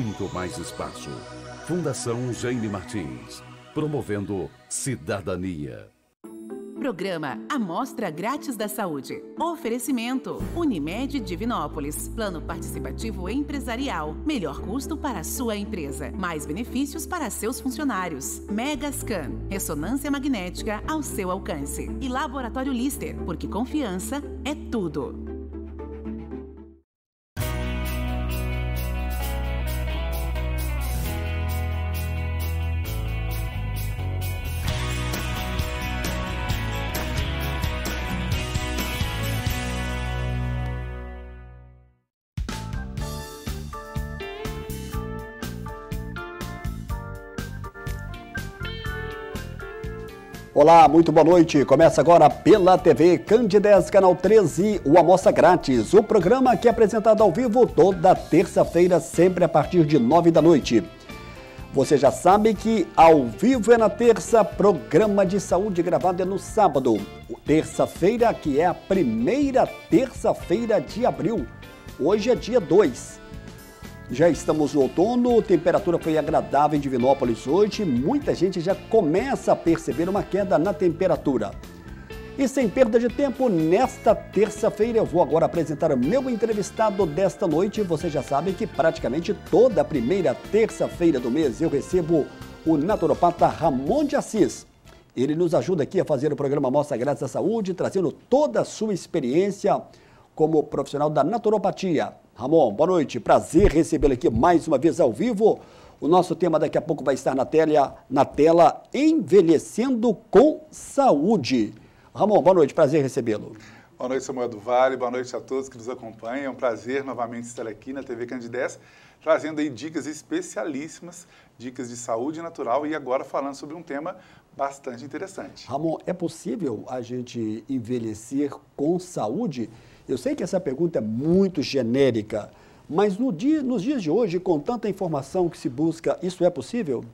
muito mais espaço. Fundação Jaime Martins, promovendo cidadania. Programa Amostra Grátis da Saúde. Oferecimento Unimed Divinópolis. Plano participativo empresarial. Melhor custo para a sua empresa. Mais benefícios para seus funcionários. Megascan. Ressonância magnética ao seu alcance. E Laboratório Lister, porque confiança é tudo. Olá, muito boa noite. Começa agora pela TV Candidez, Canal 13, o Amostra Grátis. O programa que é apresentado ao vivo toda terça-feira, sempre a partir de 9 da noite. Você já sabe que ao vivo é na terça, programa de saúde gravado é no sábado. Terça-feira, que é a primeira terça-feira de abril. Hoje é dia 2. Já estamos no outono, a temperatura foi agradável em Divinópolis hoje, muita gente já começa a perceber uma queda na temperatura. E sem perda de tempo, nesta terça-feira eu vou agora apresentar o meu entrevistado desta noite. Você já sabe que praticamente toda a primeira terça-feira do mês eu recebo o naturopata Ramon de Assis. Ele nos ajuda aqui a fazer o programa Amostra Grátis da Saúde, trazendo toda a sua experiência como profissional da naturopatia. Ramon, boa noite, prazer recebê-lo aqui mais uma vez ao vivo. O nosso tema daqui a pouco vai estar na tela Envelhecendo com Saúde. Ramon, boa noite, prazer recebê-lo. Boa noite, Samuel do Vale, boa noite a todos que nos acompanham. É um prazer novamente estar aqui na TV Candidez, trazendo aí dicas especialíssimas, dicas de saúde natural e agora falando sobre um tema bastante interessante. Ramon, é possível a gente envelhecer com saúde? Eu sei que essa pergunta é muito genérica, mas nos dias de hoje, com tanta informação que se busca, isso é possível?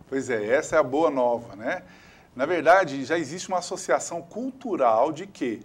Pois é, essa é a boa nova, né? Na verdade, já existe uma associação cultural de que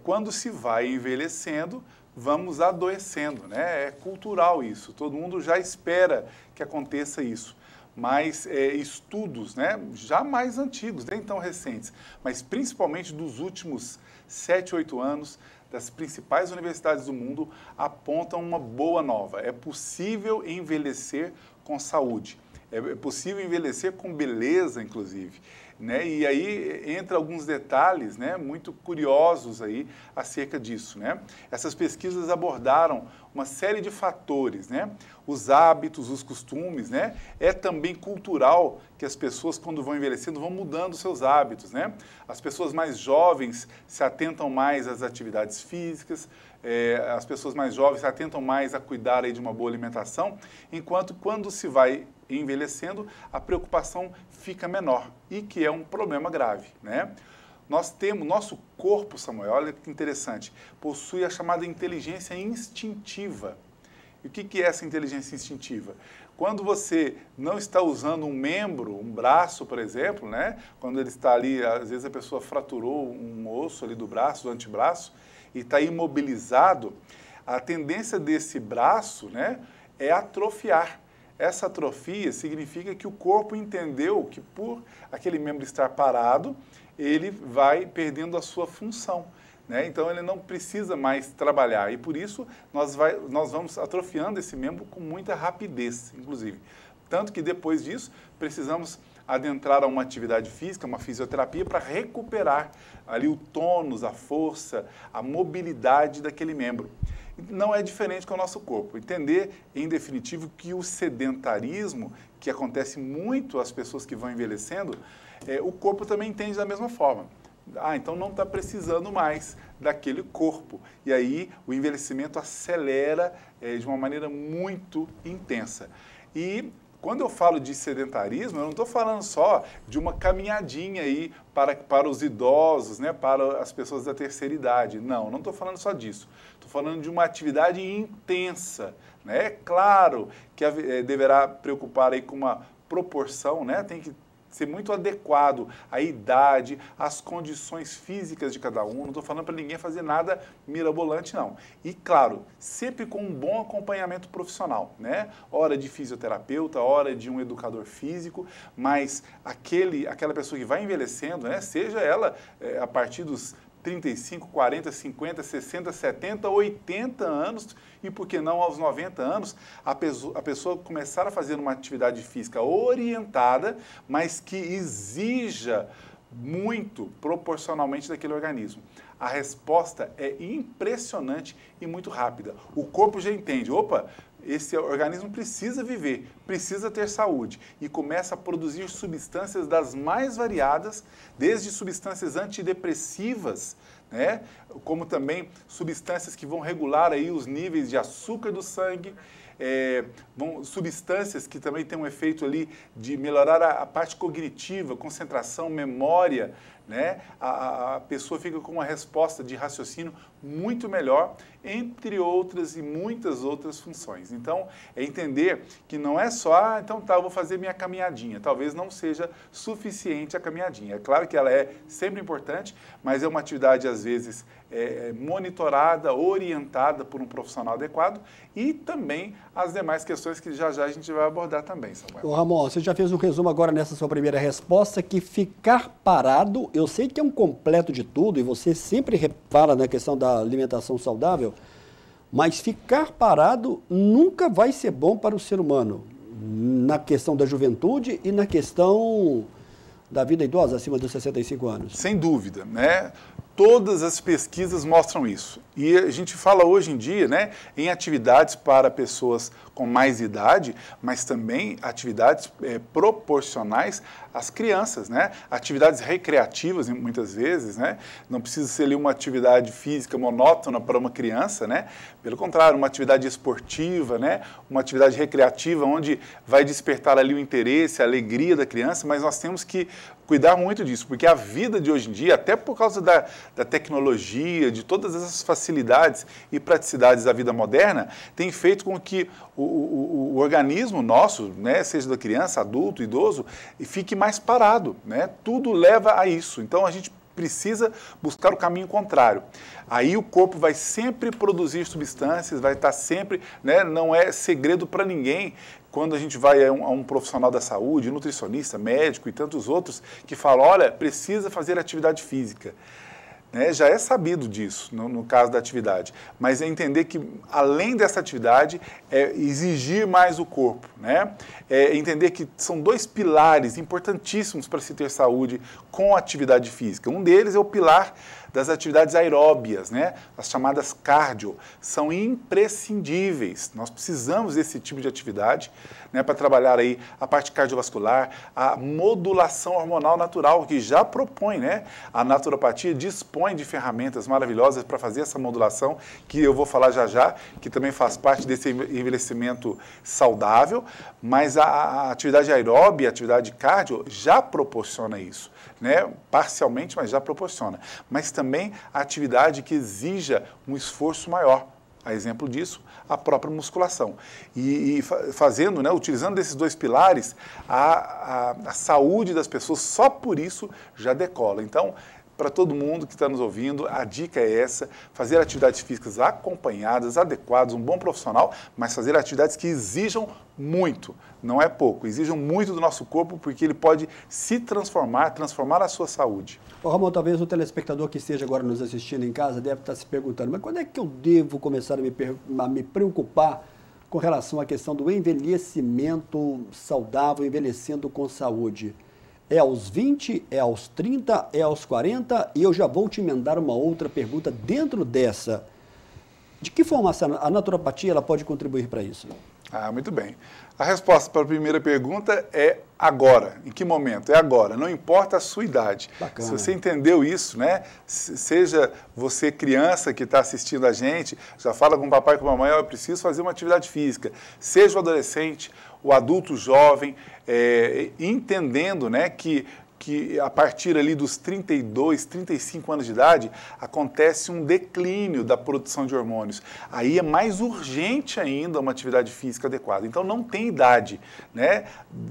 quando se vai envelhecendo, vamos adoecendo, né? É cultural isso, todo mundo já espera que aconteça isso. Mas estudos, né, já mais antigos, nem tão recentes, mas principalmente dos últimos 7, 8 anos, das principais universidades do mundo, apontam uma boa nova. É possível envelhecer com saúde, é possível envelhecer com beleza, inclusive. Né? E aí entra alguns detalhes, né, muito curiosos aí acerca disso, né? Essas pesquisas abordaram uma série de fatores, né? Os hábitos, os costumes, né? É também cultural que as pessoas, quando vão envelhecendo, vão mudando seus hábitos, né? As pessoas mais jovens se atentam mais às atividades físicas, as pessoas mais jovens se atentam mais a cuidar aí de uma boa alimentação, enquanto quando se vai envelhecendo, a preocupação fica menor e que é um problema grave, né? Nosso corpo, Samuel, olha que interessante, possui a chamada inteligência instintiva. E o que é essa inteligência instintiva? Quando você não está usando um membro, um braço, por exemplo, né? Quando ele está ali, às vezes a pessoa fraturou um osso ali do braço, do antebraço, e está imobilizado, a tendência desse braço, né, é atrofiar. Essa atrofia significa que o corpo entendeu que por aquele membro estar parado, ele vai perdendo a sua função, né? Então ele não precisa mais trabalhar e por isso nós vamos atrofiando esse membro com muita rapidez, inclusive. Tanto que depois disso precisamos adentrar a uma atividade física, uma fisioterapia, para recuperar ali o tônus, a força, a mobilidade daquele membro. Não é diferente com o nosso corpo. Entender, em definitivo, que o sedentarismo, que acontece muito às pessoas que vão envelhecendo, o corpo também entende da mesma forma. Então não está precisando mais daquele corpo. E aí o envelhecimento acelera de uma maneira muito intensa. E quando eu falo de sedentarismo, eu não estou falando só de uma caminhadinha aí para os idosos, né, para as pessoas da terceira idade. Não estou falando só disso. Estou falando de uma atividade intensa, né? É claro que deverá preocupar aí com uma proporção, né? Tem que ser muito adequado à idade, às condições físicas de cada um. Não estou falando para ninguém fazer nada mirabolante, não. E, claro, sempre com um bom acompanhamento profissional, né? Hora de fisioterapeuta, hora de um educador físico, mas aquela pessoa que vai envelhecendo, né? Seja ela a partir dos 35, 40, 50, 60, 70, 80 anos e, por que não, aos 90 anos, a pessoa começar a fazer uma atividade física orientada, mas que exija muito proporcionalmente daquele organismo. A resposta é impressionante e muito rápida. O corpo já entende, opa, esse organismo precisa viver, precisa ter saúde e começa a produzir substâncias das mais variadas, desde substâncias antidepressivas, né, como também substâncias que vão regular aí os níveis de açúcar do sangue, substâncias que também têm um efeito ali de melhorar a parte cognitiva, concentração, memória, né? A pessoa fica com uma resposta de raciocínio muito melhor, entre outras e muitas outras funções. Então, é entender que não é só, então tá, eu vou fazer minha caminhadinha. Talvez não seja suficiente a caminhadinha. É claro que ela é sempre importante, mas é uma atividade, às vezes, monitorada, orientada por um profissional adequado e também as demais questões que já a gente vai abordar também, Samuel. Ô Ramon, você já fez um resumo agora nessa sua primeira resposta, que ficar parado, eu sei que é um completo de tudo, e você sempre fala na questão da alimentação saudável, mas ficar parado nunca vai ser bom para o ser humano, na questão da juventude e na questão da vida idosa, acima dos 65 anos. Sem dúvida, né? Todas as pesquisas mostram isso. E a gente fala hoje em dia, né, em atividades para pessoas com mais idade, mas também atividades proporcionais às crianças, né? Atividades recreativas, muitas vezes, né? Não precisa ser ali uma atividade física monótona para uma criança, né? Pelo contrário, uma atividade esportiva, né? Uma atividade recreativa onde vai despertar ali o interesse, a alegria da criança, mas nós temos que cuidar muito disso, porque a vida de hoje em dia, até por causa da tecnologia, de todas essas facilidades e praticidades da vida moderna, tem feito com que o organismo nosso, né, seja da criança, adulto, idoso, fique mais parado, né? Tudo leva a isso. Então, a gente precisa buscar o caminho contrário. Aí o corpo vai sempre produzir substâncias, vai estar sempre, né, não é segredo para ninguém, quando a gente vai a um profissional da saúde, nutricionista, médico e tantos outros, que falam, olha, precisa fazer atividade física. Né, já é sabido disso, no caso da atividade, mas é entender que, além dessa atividade, é exigir mais o corpo, né? É entender que são dois pilares importantíssimos para se ter saúde com a atividade física. Um deles é o pilar das atividades aeróbias, né? As chamadas cardio, são imprescindíveis. Nós precisamos desse tipo de atividade, né, para trabalhar aí a parte cardiovascular, a modulação hormonal natural, que já propõe, né? A naturopatia dispõe de ferramentas maravilhosas para fazer essa modulação, que eu vou falar já, que também faz parte desse envelhecimento saudável, mas a atividade aeróbia, a atividade cardio já proporciona isso, né? Parcialmente, mas já proporciona. Mas também a atividade que exija um esforço maior. A exemplo disso, a própria musculação. E fazendo, né, utilizando esses dois pilares, a saúde das pessoas só por isso já decola. Então, para todo mundo que está nos ouvindo, a dica é essa, fazer atividades físicas acompanhadas, adequadas, um bom profissional, mas fazer atividades que exijam muito, não é pouco, exijam muito do nosso corpo, porque ele pode se transformar a sua saúde. Ô Ramon, talvez o telespectador que esteja agora nos assistindo em casa deve estar se perguntando, mas quando é que eu devo começar a me preocupar com relação à questão do envelhecimento saudável, envelhecendo com saúde? É aos 20, é aos 30, é aos 40? E eu já vou te emendar uma outra pergunta dentro dessa. De que forma a naturopatia ela pode contribuir para isso? Muito bem. A resposta para a primeira pergunta é agora. Em que momento? É agora. Não importa a sua idade. Bacana. Se você entendeu isso, né? Seja você criança que está assistindo a gente, já fala com o papai e com a mamãe, eu preciso fazer uma atividade física. Seja o adolescente, o adulto jovem, entendendo, né, que que a partir ali dos 32, 35 anos de idade, acontece um declínio da produção de hormônios. Aí é mais urgente ainda uma atividade física adequada. Então não tem idade, né?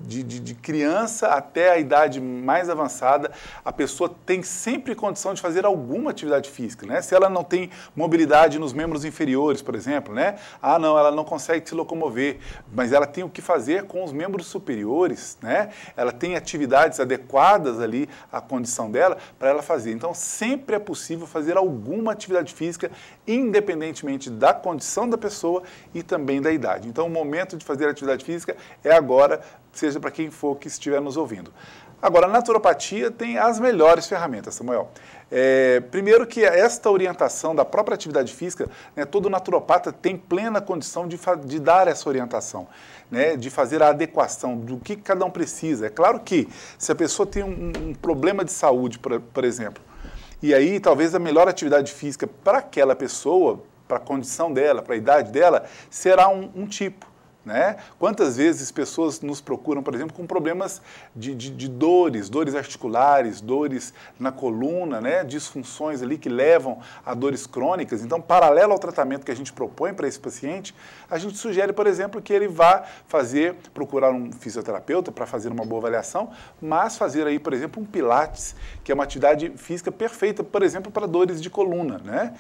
De criança até a idade mais avançada, a pessoa tem sempre condição de fazer alguma atividade física, né? Se ela não tem mobilidade nos membros inferiores, por exemplo, né? Ah, não, ela não consegue se locomover, mas ela tem o que fazer com os membros superiores, né? Ela tem atividades adequadas ali à condição dela para ela fazer. Então, sempre é possível fazer alguma atividade física, independentemente da condição da pessoa e também da idade. Então, o momento de fazer atividade física é agora, seja para quem for que estiver nos ouvindo. Agora, a naturopatia tem as melhores ferramentas, Samuel. Primeiro que esta orientação da própria atividade física, né, todo naturopata tem plena condição de dar essa orientação, né, de fazer a adequação do que cada um precisa. É claro que se a pessoa tem um problema de saúde, por exemplo, e aí talvez a melhor atividade física para aquela pessoa, para a condição dela, para a idade dela, será um tipo. Né? Quantas vezes pessoas nos procuram, por exemplo, com problemas de dores articulares, dores na coluna, né? Disfunções ali que levam a dores crônicas. Então, paralelo ao tratamento que a gente propõe para esse paciente, a gente sugere, por exemplo, que ele vá procurar um fisioterapeuta para fazer uma boa avaliação, mas fazer aí, por exemplo, um pilates, que é uma atividade física perfeita, por exemplo, para dores de coluna, né?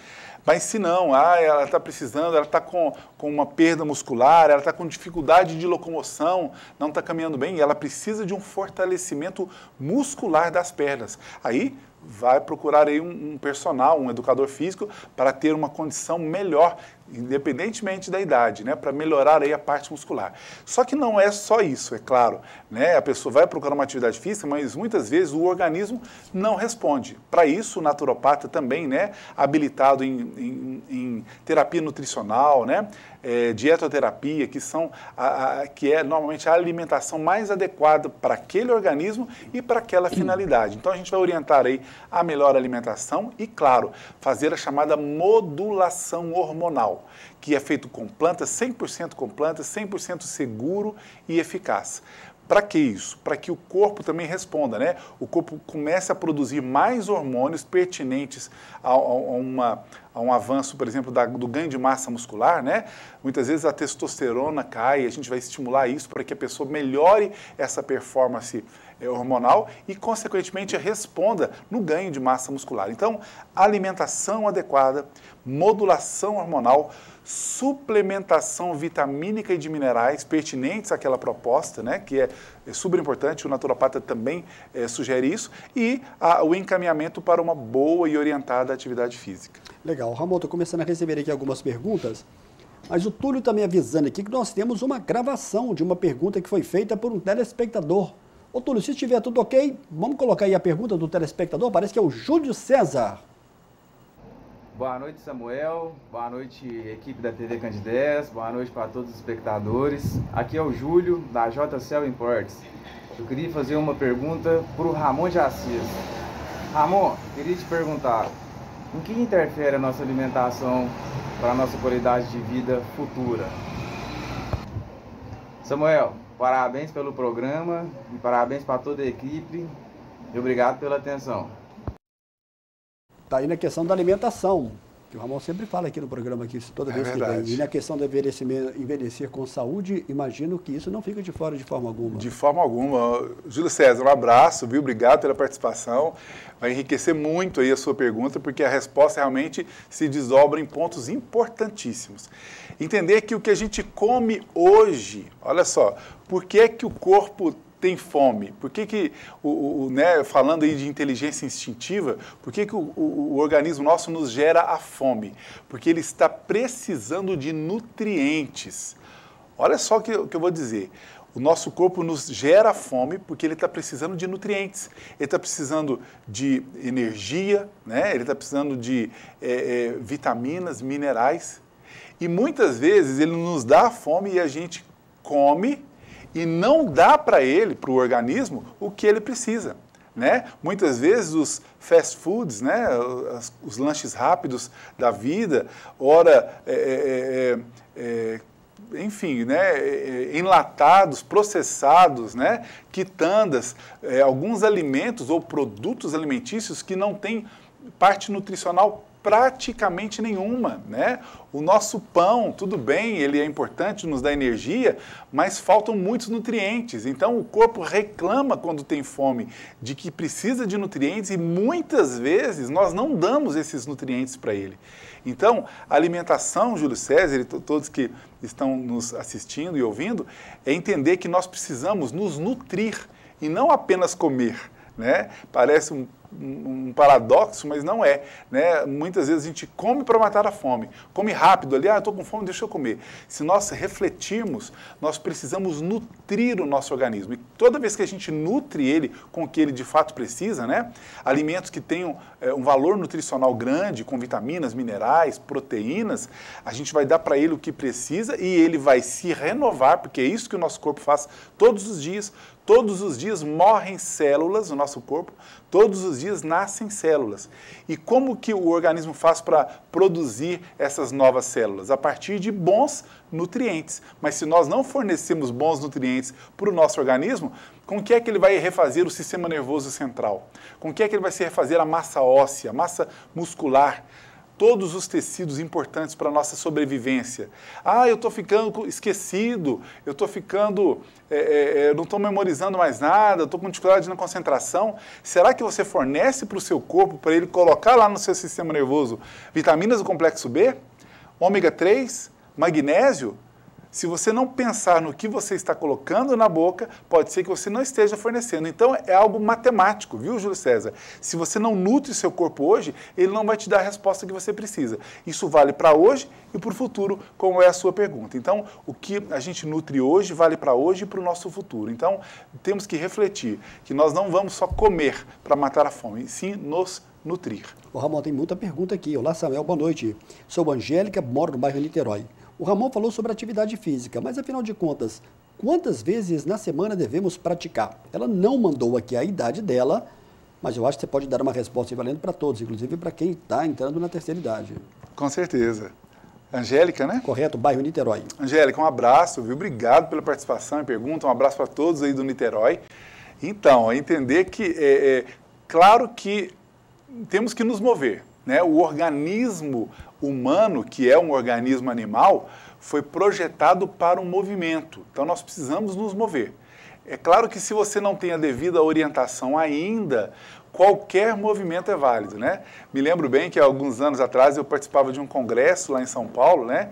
Mas se não, ela está precisando, ela está com uma perda muscular, ela está com dificuldade de locomoção, não está caminhando bem, e ela precisa de um fortalecimento muscular das pernas. Aí vai procurar aí um personal, um educador físico, para ter uma condição melhor, independentemente da idade, né, para melhorar aí a parte muscular. Só que não é só isso, é claro, né, a pessoa vai procurar uma atividade física, mas muitas vezes o organismo não responde. Para isso, o naturopata também, né, habilitado em terapia nutricional, né, dietoterapia, que é normalmente a alimentação mais adequada para aquele organismo e para aquela finalidade. Então a gente vai orientar aí a melhor alimentação e, claro, fazer a chamada modulação hormonal, que é feito com plantas, 100% com plantas, 100% seguro e eficaz. Para que isso? Para que o corpo também responda, né? O corpo comece a produzir mais hormônios pertinentes a um avanço, por exemplo, do ganho de massa muscular, né? Muitas vezes a testosterona cai, a gente vai estimular isso para que a pessoa melhore essa performance hormonal e, consequentemente, responda no ganho de massa muscular. Então, alimentação adequada, modulação hormonal, suplementação vitamínica e de minerais pertinentes àquela proposta, né, que é super importante, o naturopata também sugere isso, e o encaminhamento para uma boa e orientada atividade física. Legal. Ramon, estou começando a receber aqui algumas perguntas, mas o Túlio está me avisando aqui que nós temos uma gravação de uma pergunta que foi feita por um telespectador. Ô Túlio, se estiver tudo ok, vamos colocar aí a pergunta do telespectador, parece que é o Júlio César. Boa noite, Samuel. Boa noite, equipe da TV Candidez. Boa noite para todos os espectadores. Aqui é o Júlio, da JCL Imports. Eu queria fazer uma pergunta para o Ramon de Assis. Ramon, queria te perguntar, em que interfere a nossa alimentação para a nossa qualidade de vida futura? Samuel, parabéns pelo programa e parabéns para toda a equipe. E obrigado pela atenção. Está aí na questão da alimentação, que o Ramon sempre fala aqui no programa, aqui, toda vez que vem. E na questão do envelhecer com saúde, imagino que isso não fica de fora de forma alguma. De forma alguma. Júlio César, um abraço, viu? Obrigado pela participação. Vai enriquecer muito aí a sua pergunta, porque a resposta realmente se desdobra em pontos importantíssimos. Entender que o que a gente come hoje, olha só, por que é que o corpo tem fome? Por que né, falando aí de inteligência instintiva, por que o organismo nosso nos gera a fome? Porque ele está precisando de nutrientes. Olha só o que eu vou dizer. O nosso corpo nos gera fome porque ele está precisando de nutrientes. Ele está precisando de energia, né? Ele está precisando de vitaminas, minerais. E muitas vezes ele nos dá fome e a gente come e não dá para ele, para o organismo, o que ele precisa, né? Muitas vezes os fast foods, né, os lanches rápidos da vida, ora enfim, né, enlatados, processados, né, quitandas, alguns alimentos ou produtos alimentícios que não têm parte nutricional praticamente nenhuma, né? O nosso pão, tudo bem, ele é importante, nos dá energia, mas faltam muitos nutrientes. Então, o corpo reclama quando tem fome de que precisa de nutrientes e muitas vezes nós não damos esses nutrientes para ele. Então, a alimentação, Júlio César e todos que estão nos assistindo e ouvindo, é entender que nós precisamos nos nutrir e não apenas comer, né? Parece um paradoxo, mas não é, né? Muitas vezes a gente come para matar a fome, come rápido ali, eu estou com fome, deixa eu comer. Se nós refletirmos, nós precisamos nutrir o nosso organismo, e toda vez que a gente nutre ele com o que ele de fato precisa, né? Alimentos que tenham um valor nutricional grande, com vitaminas, minerais, proteínas, a gente vai dar para ele o que precisa e ele vai se renovar, porque é isso que o nosso corpo faz todos os dias. Todos os dias morrem células no nosso corpo, todos os dias nascem células. E como que o organismo faz para produzir essas novas células? A partir de bons nutrientes. Mas se nós não fornecemos bons nutrientes para o nosso organismo, com que é que ele vai refazer o sistema nervoso central? Com que é que ele vai se refazer a massa óssea, a massa muscular? Todos os tecidos importantes para a nossa sobrevivência. Eu estou ficando esquecido, eu estou ficando, não estou memorizando mais nada, estou com dificuldade na concentração. Será que você fornece para o seu corpo, para ele colocar lá no seu sistema nervoso, vitaminas do complexo B, ômega 3, magnésio? Se você não pensar no que você está colocando na boca, pode ser que você não esteja fornecendo. Então, é algo matemático, viu, Júlio César? Se você não nutre seu corpo hoje, ele não vai te dar a resposta que você precisa. Isso vale para hoje e para o futuro, como é a sua pergunta. Então, o que a gente nutre hoje, vale para hoje e para o nosso futuro. Então, temos que refletir que nós não vamos só comer para matar a fome, e sim nos nutrir. O Ramon, tem muita pergunta aqui. Olá, Samuel, boa noite. Sou Angélica, moro no bairro Niterói. O Ramon falou sobre atividade física, mas afinal de contas, quantas vezes na semana devemos praticar? Ela não mandou aqui a idade dela, mas eu acho que você pode dar uma resposta valendo para todos, inclusive para quem está entrando na terceira idade. Com certeza. Angélica, né? Correto, bairro Niterói. Angélica, um abraço, viu? Obrigado pela participação e pergunta, um abraço para todos aí do Niterói. Então, entender que, claro que temos que nos mover, né? O organismo humano, que é um organismo animal, foi projetado para um movimento. Então, nós precisamos nos mover. É claro que se você não tem a devida orientação ainda, qualquer movimento é válido, né? Me lembro bem que há alguns anos atrás eu participava de um congresso lá em São Paulo, né?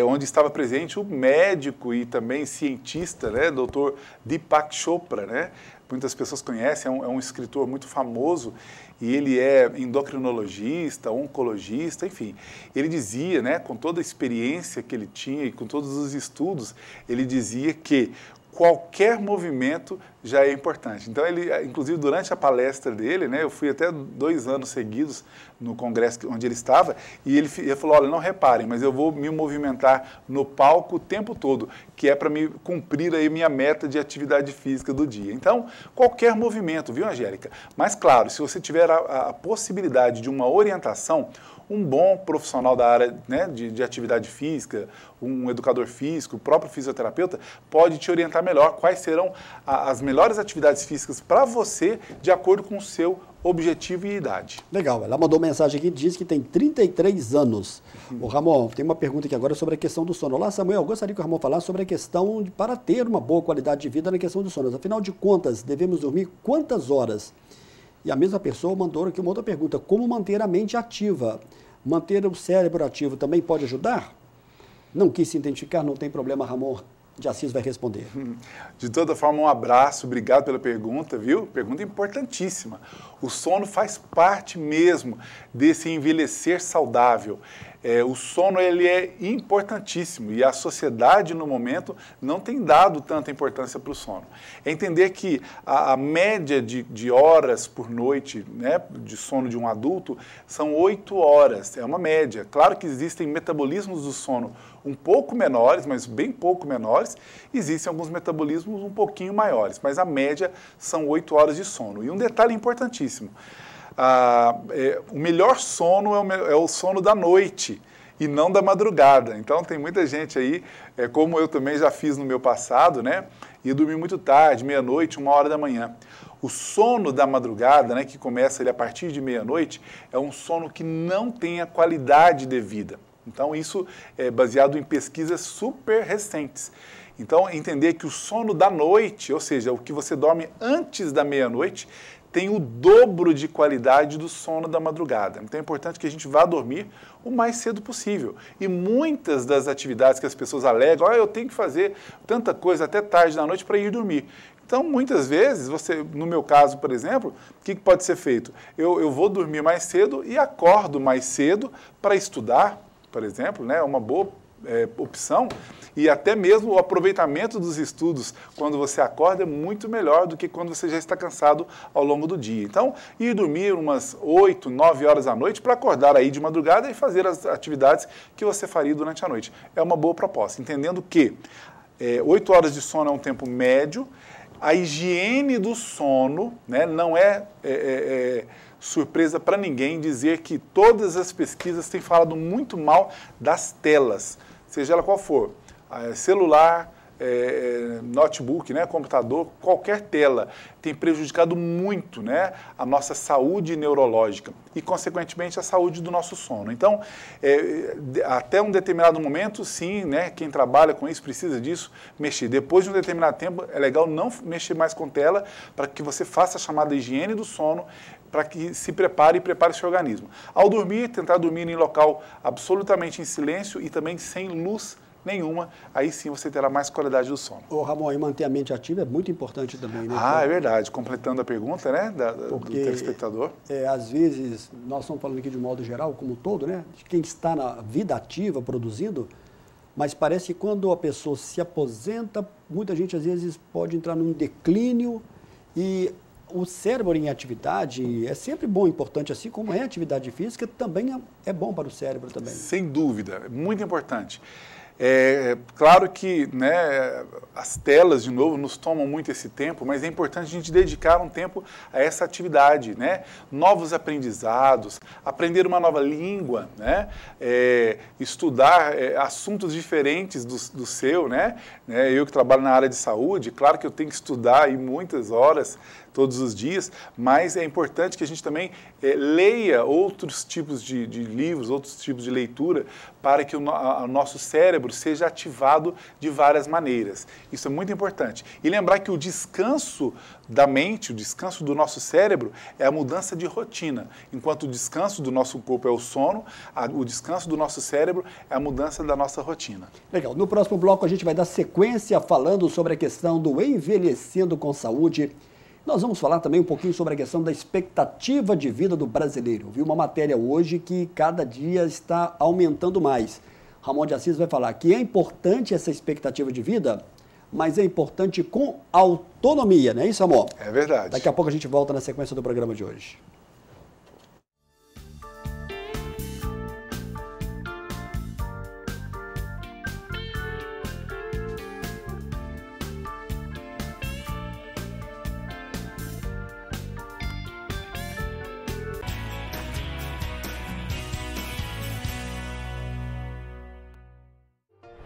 Onde estava presente o médico e também cientista, né? Dr. Deepak Chopra, né? Muitas pessoas conhecem, é um escritor muito famoso e ele é endocrinologista, oncologista, enfim. Ele dizia, né, com toda a experiência que ele tinha e com todos os estudos, ele dizia que qualquer movimento já é importante. Então, ele, inclusive, durante a palestra dele, né, eu fui até 2 anos seguidos no congresso onde ele estava, e ele falou, olha, não reparem, mas eu vou me movimentar no palco o tempo todo, que é para me cumprir aí minha meta de atividade física do dia. Então, qualquer movimento, viu, Angélica? Mas, claro, se você tiver a possibilidade de uma orientação, um bom profissional da área, né, de atividade física, um educador físico, o próprio fisioterapeuta, pode te orientar melhor quais serão as melhores atividades físicas para você, de acordo com o seu objetivo e idade. Legal, ela mandou mensagem aqui, diz que tem 33 anos. O Ramon, tem uma pergunta aqui agora sobre a questão do sono. Olá, Samuel, gostaria que o Ramon falasse sobre a questão para ter uma boa qualidade de vida na questão do sono. Afinal de contas, devemos dormir quantas horas? E a mesma pessoa mandou aqui uma outra pergunta, como manter a mente ativa? Manter o cérebro ativo também pode ajudar? Não quis se identificar, não tem problema, Ramon de Assis vai responder. De toda forma, um abraço, obrigado pela pergunta, viu? Pergunta importantíssima. O sono faz parte mesmo desse envelhecer saudável. O sono ele é importantíssimo e a sociedade, no momento, não tem dado tanta importância para o sono. É entender que a média de horas por noite, né, de sono de um adulto são 8 horas, é uma média. Claro que existem metabolismos do sono um pouco menores, mas bem pouco menores, existem alguns metabolismos um pouquinho maiores, mas a média são 8 horas de sono. E um detalhe importantíssimo, o melhor sono é o sono da noite. e não da madrugada. Então tem muita gente aí, como eu também já fiz no meu passado, né? E dormir muito tarde, meia-noite, 1h da manhã. O sono da madrugada, né, que começa ali a partir de meia-noite, é um sono que não tem a qualidade devida. Então isso é baseado em pesquisas super recentes. Então entender que o sono da noite, ou seja, o que você dorme antes da meia-noite, tem o dobro de qualidade do sono da madrugada. Então é importante que a gente vá dormir o mais cedo possível. E muitas das atividades que as pessoas alegam, eu tenho que fazer tanta coisa até tarde da noite para ir dormir. Então, muitas vezes, no meu caso, por exemplo, o que pode ser feito? Eu vou dormir mais cedo e acordo mais cedo para estudar, por exemplo, né? Uma boa opção. E até mesmo o aproveitamento dos estudos quando você acorda é muito melhor do que quando você já está cansado ao longo do dia. Então, ir dormir umas 8, 9 horas da noite para acordar aí de madrugada e fazer as atividades que você faria durante a noite. É uma boa proposta, entendendo que 8 horas de sono é um tempo médio. A higiene do sono, né, não é surpresa para ninguém dizer que todas as pesquisas têm falado muito mal das telas, seja ela qual for, celular, notebook, né, computador, qualquer tela tem prejudicado muito, né, a nossa saúde neurológica e, consequentemente, a saúde do nosso sono. Então, até um determinado momento, sim, né, quem trabalha com isso precisa disso, mexer. Depois de um determinado tempo, é legal não mexer mais com tela para que você faça a chamada higiene do sono, para que se prepare e prepare seu organismo. Ao dormir, tentar dormir em local absolutamente em silêncio e também sem luz nenhuma, aí sim você terá mais qualidade do sono. Ô Ramon, e manter a mente ativa é muito importante também, né? É verdade. Completando a pergunta, né, do telespectador. Às vezes, nós estamos falando aqui de um modo geral, como um todo, né? De quem está na vida ativa, produzindo, mas parece que quando a pessoa se aposenta, muita gente às vezes pode entrar num declínio e o cérebro em atividade é sempre bom, importante, assim como é a atividade física, também é bom para o cérebro também. Sem dúvida, é muito importante. Claro que, né, as telas, de novo, nos tomam muito esse tempo, mas é importante a gente dedicar um tempo a essa atividade, né? Novos aprendizados, aprender uma nova língua, né? Estudar assuntos diferentes do seu, né? Eu que trabalho na área de saúde, claro que eu tenho que estudar aí muitas horas, todos os dias, mas é importante que a gente também leia outros tipos de livros, outros tipos de leitura, para que o nosso cérebro seja ativado de várias maneiras. Isso é muito importante. E lembrar que o descanso da mente, o descanso do nosso cérebro é a mudança de rotina. Enquanto o descanso do nosso corpo é o sono, o descanso do nosso cérebro é a mudança da nossa rotina. Legal. No próximo bloco a gente vai dar sequência falando sobre a questão do envelhecendo com saúde. Nós vamos falar também um pouquinho sobre a questão da expectativa de vida do brasileiro. Vi uma matéria hoje que cada dia está aumentando mais. Ramon de Assis vai falar que é importante essa expectativa de vida, mas é importante com autonomia, não é isso, Ramon? É verdade. Daqui a pouco a gente volta na sequência do programa de hoje.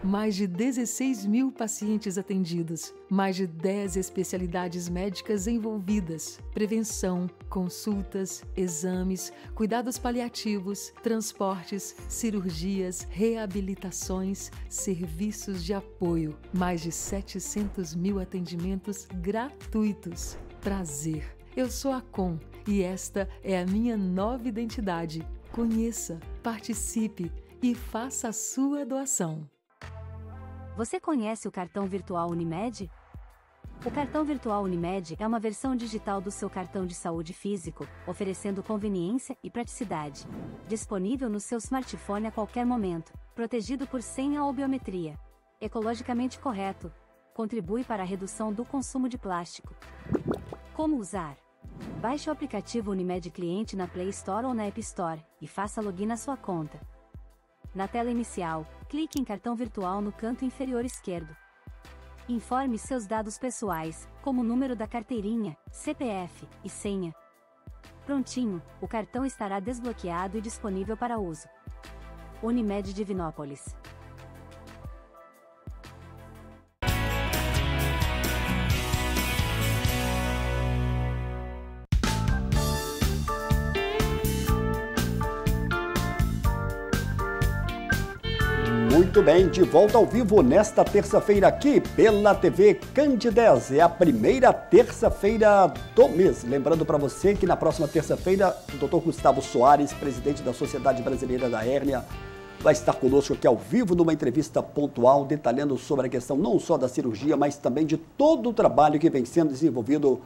Mais de 16 mil pacientes atendidos, mais de 10 especialidades médicas envolvidas, prevenção, consultas, exames, cuidados paliativos, transportes, cirurgias, reabilitações, serviços de apoio, mais de 700 mil atendimentos gratuitos. Prazer! Eu sou a Com e esta é a minha nova identidade. Conheça, participe e faça a sua doação. Você conhece o cartão virtual Unimed? O cartão virtual Unimed é uma versão digital do seu cartão de saúde físico, oferecendo conveniência e praticidade. Disponível no seu smartphone a qualquer momento, protegido por senha ou biometria. Ecologicamente correto. Contribui para a redução do consumo de plástico. Como usar? Baixe o aplicativo Unimed Cliente na Play Store ou na App Store e faça login na sua conta. Na tela inicial, clique em cartão virtual no canto inferior esquerdo. Informe seus dados pessoais, como o número da carteirinha, CPF e senha. Prontinho, o cartão estará desbloqueado e disponível para uso. Unimed Divinópolis. Muito bem, de volta ao vivo nesta terça-feira aqui pela TV Candidez. É a primeira terça-feira do mês. Lembrando para você que na próxima terça-feira o Dr. Gustavo Soares, presidente da Sociedade Brasileira da Hérnia, vai estar conosco aqui ao vivo numa entrevista pontual, detalhando sobre a questão não só da cirurgia, mas também de todo o trabalho que vem sendo desenvolvido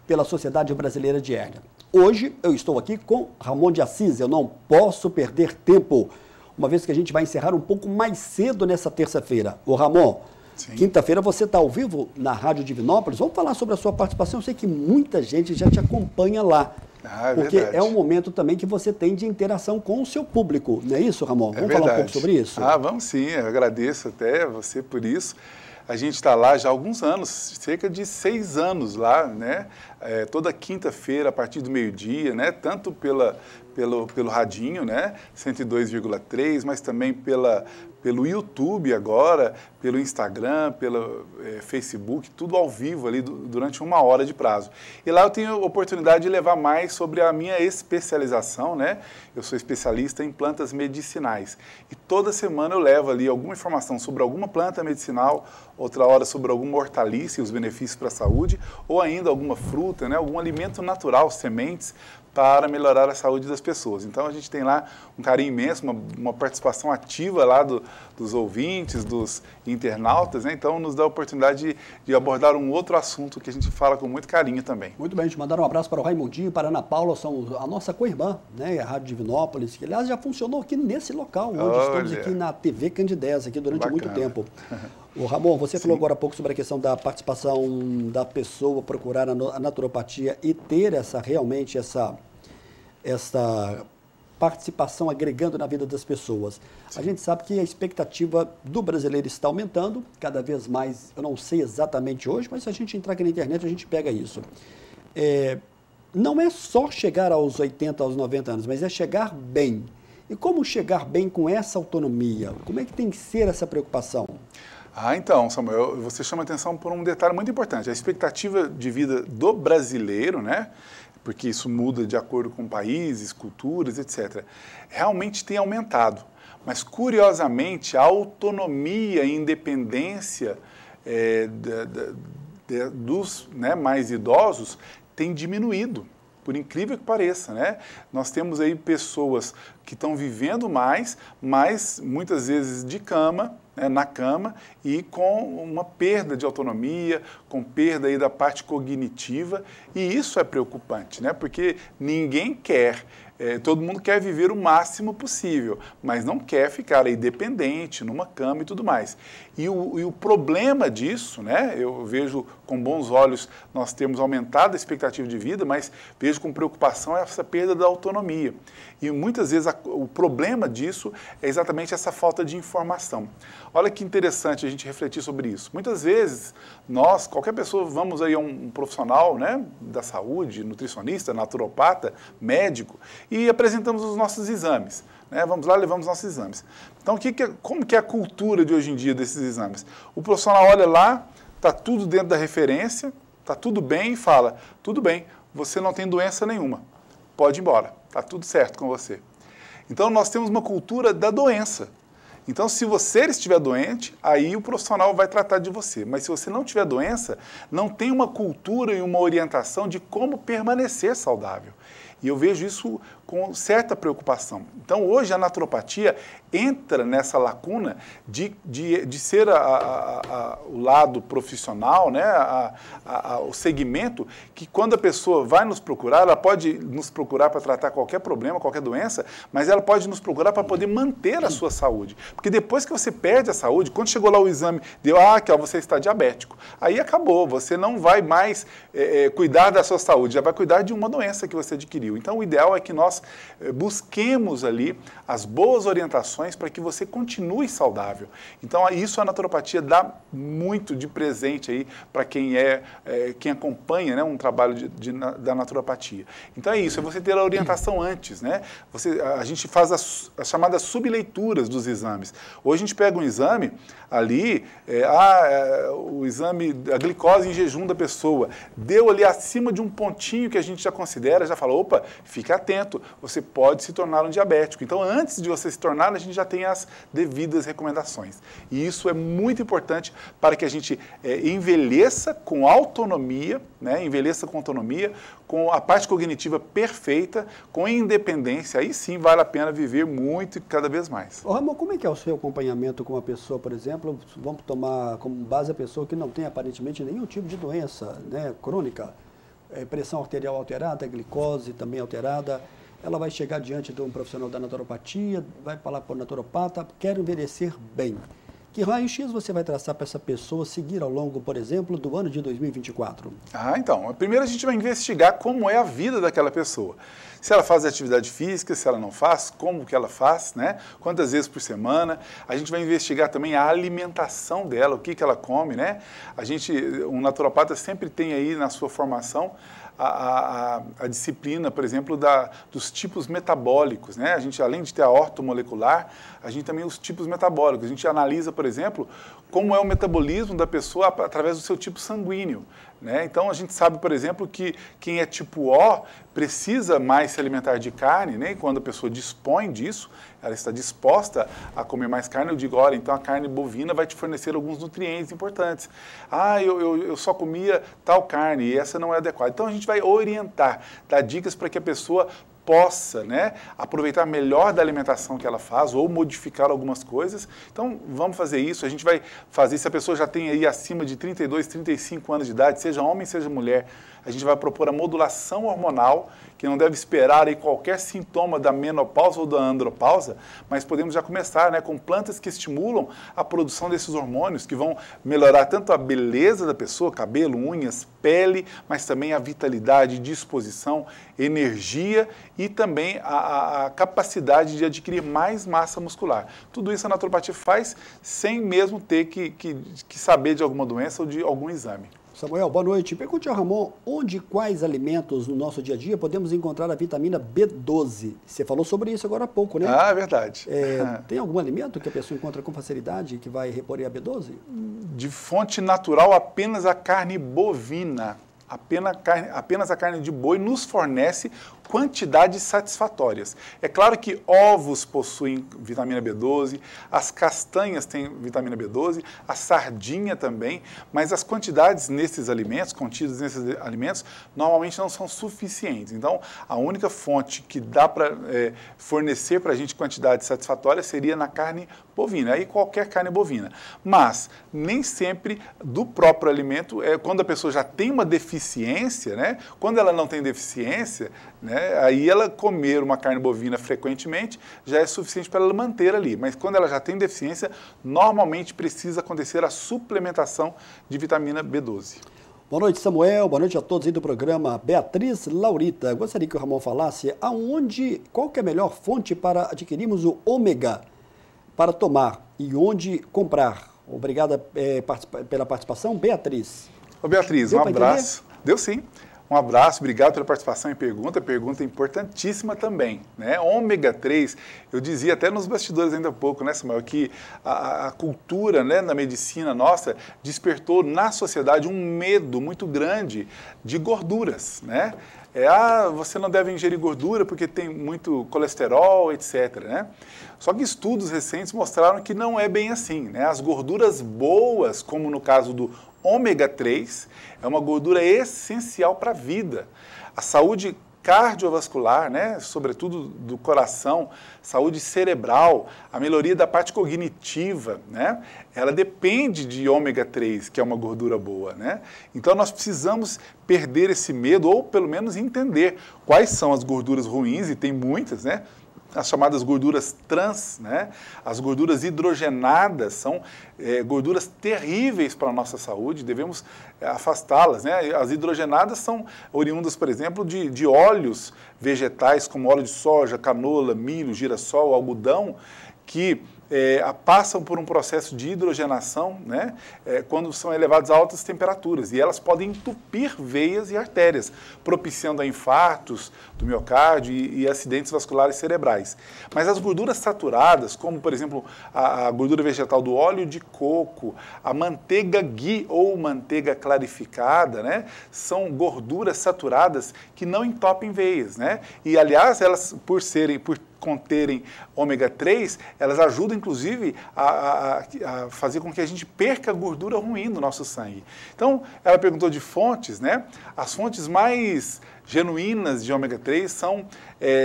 pela Sociedade Brasileira de Hérnia. Hoje eu estou aqui com Ramon de Assis, eu não posso perder tempo, uma vez que a gente vai encerrar um pouco mais cedo nessa terça-feira. Ô Ramon, quinta-feira você está ao vivo na Rádio Divinópolis. Vamos falar sobre a sua participação. Eu sei que muita gente já te acompanha lá. Porque verdade. É um momento também que você tem de interação com o seu público. Não é isso, Ramon? Vamos falar um pouco sobre isso? Vamos sim. Eu agradeço até você por isso. A gente está lá já há alguns anos, cerca de 6 anos lá, né? Toda quinta-feira, a partir do meio-dia, né? Tanto pelo radinho, né? 102,3, mas também pelo YouTube agora, pelo Instagram, pelo Facebook, tudo ao vivo ali durante 1 hora de prazo. E lá eu tenho a oportunidade de levar mais sobre a minha especialização, né? Eu sou especialista em plantas medicinais. E toda semana eu levo ali alguma informação sobre alguma planta medicinal, outra hora sobre alguma hortaliça e os benefícios para a saúde, ou ainda alguma fruta, né? Algum alimento natural, sementes, para melhorar a saúde das pessoas. Então a gente tem lá um carinho imenso, uma participação ativa lá dos ouvintes, dos internautas, né? Então nos dá a oportunidade de abordar um outro assunto que a gente fala com muito carinho também. Muito bem, a gente mandar um abraço para o Raimundinho e para a Ana Paula, são a nossa co-irmã, né? A Rádio Divinópolis, que aliás já funcionou aqui nesse local, onde estamos aqui na TV Candidez, aqui durante muito tempo. O Ramon, você falou agora há pouco sobre a questão da participação da pessoa, procurar a naturopatia e ter realmente essa participação agregando na vida das pessoas. Sim. A gente sabe que a expectativa do brasileiro está aumentando, cada vez mais, eu não sei exatamente hoje, mas se a gente entrar aqui na internet, a gente pega isso. Não é só chegar aos 80, aos 90 anos, mas é chegar bem. E como chegar bem com essa autonomia? Como é que tem que ser essa preocupação? Então, Samuel, você chama atenção por um detalhe muito importante. A expectativa de vida do brasileiro, né? Porque isso muda de acordo com países, culturas, etc., realmente tem aumentado. Mas, curiosamente, a autonomia e independência dos mais idosos tem diminuído, por incrível que pareça, né? Nós temos aí pessoas que estão vivendo mais, mas muitas vezes de cama, né, na cama, e com uma perda de autonomia, com perda aí da parte cognitiva, e isso é preocupante, né? Porque ninguém quer, todo mundo quer viver o máximo possível, mas não quer ficar aí dependente, numa cama e tudo mais. E o problema disso, né, eu vejo com bons olhos, nós temos aumentado a expectativa de vida, mas vejo com preocupação essa perda da autonomia. E muitas vezes o problema disso é exatamente essa falta de informação. Olha que interessante a gente refletir sobre isso. Muitas vezes nós, qualquer pessoa, vamos aí a um profissional, né, da saúde, nutricionista, naturopata, médico, e apresentamos os nossos exames. Né? Vamos lá, levamos nossos exames. Então, como que é a cultura de hoje em dia desses exames? O profissional olha lá, está tudo dentro da referência, está tudo bem e fala, tudo bem, você não tem doença nenhuma, pode ir embora, está tudo certo com você. Então, nós temos uma cultura da doença. Então, se você estiver doente, aí o profissional vai tratar de você. Mas se você não tiver doença, não tem uma cultura e uma orientação de como permanecer saudável. E eu vejo isso com certa preocupação. Então, hoje, a naturopatia entra nessa lacuna de ser o lado profissional, né? O segmento que, quando a pessoa vai nos procurar, ela pode nos procurar para tratar qualquer problema, qualquer doença, mas ela pode nos procurar para poder manter a sua saúde. Porque depois que você perde a saúde, quando chegou lá o exame, deu, que você está diabético. Aí acabou, você não vai mais cuidar da sua saúde, já vai cuidar de uma doença que você adquiriu. Então, o ideal é que nós nós busquemos ali as boas orientações para que você continue saudável. Então, isso a naturopatia dá muito de presente aí para quem quem acompanha, né, um trabalho da naturopatia. Então é isso, é você ter a orientação antes, né? A gente faz as chamadas subleituras dos exames. Hoje a gente pega um exame ali, o exame da glicose em jejum da pessoa, deu ali acima de um pontinho que a gente já considera, já fala, opa, fica atento, você pode se tornar um diabético. Então, antes de você se tornar, a gente já tem as devidas recomendações. E isso é muito importante para que a gente envelheça com autonomia, né? Envelheça com autonomia, com a parte cognitiva perfeita, com independência, aí sim vale a pena viver muito e cada vez mais. Ô Ramon, como é que é o seu acompanhamento com uma pessoa, por exemplo, vamos tomar como base a pessoa que não tem aparentemente nenhum tipo de doença, né, crônica, pressão arterial alterada, glicose também alterada, ela vai chegar diante de um profissional da naturopatia, vai falar para o naturopata, quer envelhecer bem. Que raio-x você vai traçar para essa pessoa seguir ao longo, por exemplo, do ano de 2024? Então, primeiro a gente vai investigar como é a vida daquela pessoa. Se ela faz atividade física, se ela não faz, como que ela faz, né? Quantas vezes por semana. A gente vai investigar também a alimentação dela, o que ela come, né? Um naturopata sempre tem aí na sua formação a disciplina, por exemplo, dos tipos metabólicos, né? A gente, além de ter a ortomolecular, a gente também os tipos metabólicos. A gente analisa, por exemplo, como é o metabolismo da pessoa através do seu tipo sanguíneo, né? Então, a gente sabe, por exemplo, que quem é tipo O precisa mais se alimentar de carne, né? E quando a pessoa dispõe disso, ela está disposta a comer mais carne, eu digo, olha, então a carne bovina vai te fornecer alguns nutrientes importantes. Eu só comia tal carne e essa não é adequada. Então, a gente vai orientar, dar dicas para que a pessoa possa, né, aproveitar melhor da alimentação que ela faz ou modificar algumas coisas. Então, vamos fazer isso. A gente vai fazer, se a pessoa já tem aí acima de 32, 35 anos de idade, seja homem, seja mulher, a gente vai propor a modulação hormonal, que não deve esperar aí qualquer sintoma da menopausa ou da andropausa, mas podemos já começar, né, com plantas que estimulam a produção desses hormônios, que vão melhorar tanto a beleza da pessoa, cabelo, unhas, pele, mas também a vitalidade, disposição, energia e também a capacidade de adquirir mais massa muscular. Tudo isso a naturopatia faz sem mesmo ter que saber de alguma doença ou de algum exame. Samuel, boa noite. Pergunte ao Ramon, onde e quais alimentos no nosso dia a dia podemos encontrar a vitamina B12? Você falou sobre isso agora há pouco, né? É verdade. Tem algum alimento que a pessoa encontra com facilidade que vai repor a B12? De fonte natural, apenas a carne bovina. Apenas a carne de boi nos fornece quantidades satisfatórias. É claro que ovos possuem vitamina B12, as castanhas têm vitamina B12, a sardinha também, mas as quantidades nesses alimentos, contidas nesses alimentos, normalmente não são suficientes. Então, a única fonte que dá para fornecer para a gente quantidades satisfatórias seria na carne bovina, aí qualquer carne bovina. Mas, nem sempre do próprio alimento, quando a pessoa já tem uma deficiência, né? Quando ela não tem deficiência, né? Aí ela comer uma carne bovina frequentemente já é suficiente para ela manter ali. Mas quando ela já tem deficiência, normalmente precisa acontecer a suplementação de vitamina B12. Boa noite, Samuel. Boa noite a todos aí do programa. Beatriz Laurita, gostaria que o Ramon falasse qual que é a melhor fonte para adquirirmos o ômega para tomar e onde comprar. Obrigada pela participação, Beatriz. Ô Beatriz, um abraço. Deu sim. Um abraço, obrigado pela participação e pergunta importantíssima também, né? Ômega 3, eu dizia até nos bastidores ainda há pouco, né, Samuel, que a cultura, né, na medicina nossa despertou na sociedade um medo muito grande de gorduras, né? Você não deve ingerir gordura porque tem muito colesterol, etc, né? Só que estudos recentes mostraram que não é bem assim, né? As gorduras boas, como no caso do ômega 3, é uma gordura essencial para a vida. A saúde cardiovascular, né, sobretudo do coração, saúde cerebral, a melhoria da parte cognitiva, né, ela depende de ômega 3, que é uma gordura boa, né? Então nós precisamos perder esse medo ou pelo menos entender quais são as gorduras ruins, e tem muitas, né? as chamadas gorduras trans, né? As gorduras hidrogenadas são gorduras terríveis para a nossa saúde, devemos afastá-las, né? As hidrogenadas são oriundas, por exemplo, de óleos vegetais, como óleo de soja, canola, milho, girassol, algodão, que passam por um processo de hidrogenação, né, quando são elevados a altas temperaturas, e elas podem entupir veias e artérias, propiciando a infartos do miocárdio e acidentes vasculares cerebrais. Mas as gorduras saturadas, como por exemplo a gordura vegetal do óleo de coco, a manteiga ghee ou manteiga clarificada, né, são gorduras saturadas que não entopem veias, né? E aliás, elas por conterem ômega 3, elas ajudam inclusive a fazer com que a gente perca gordura ruim no nosso sangue. Então, ela perguntou de fontes, né? As fontes mais genuínas de ômega 3 são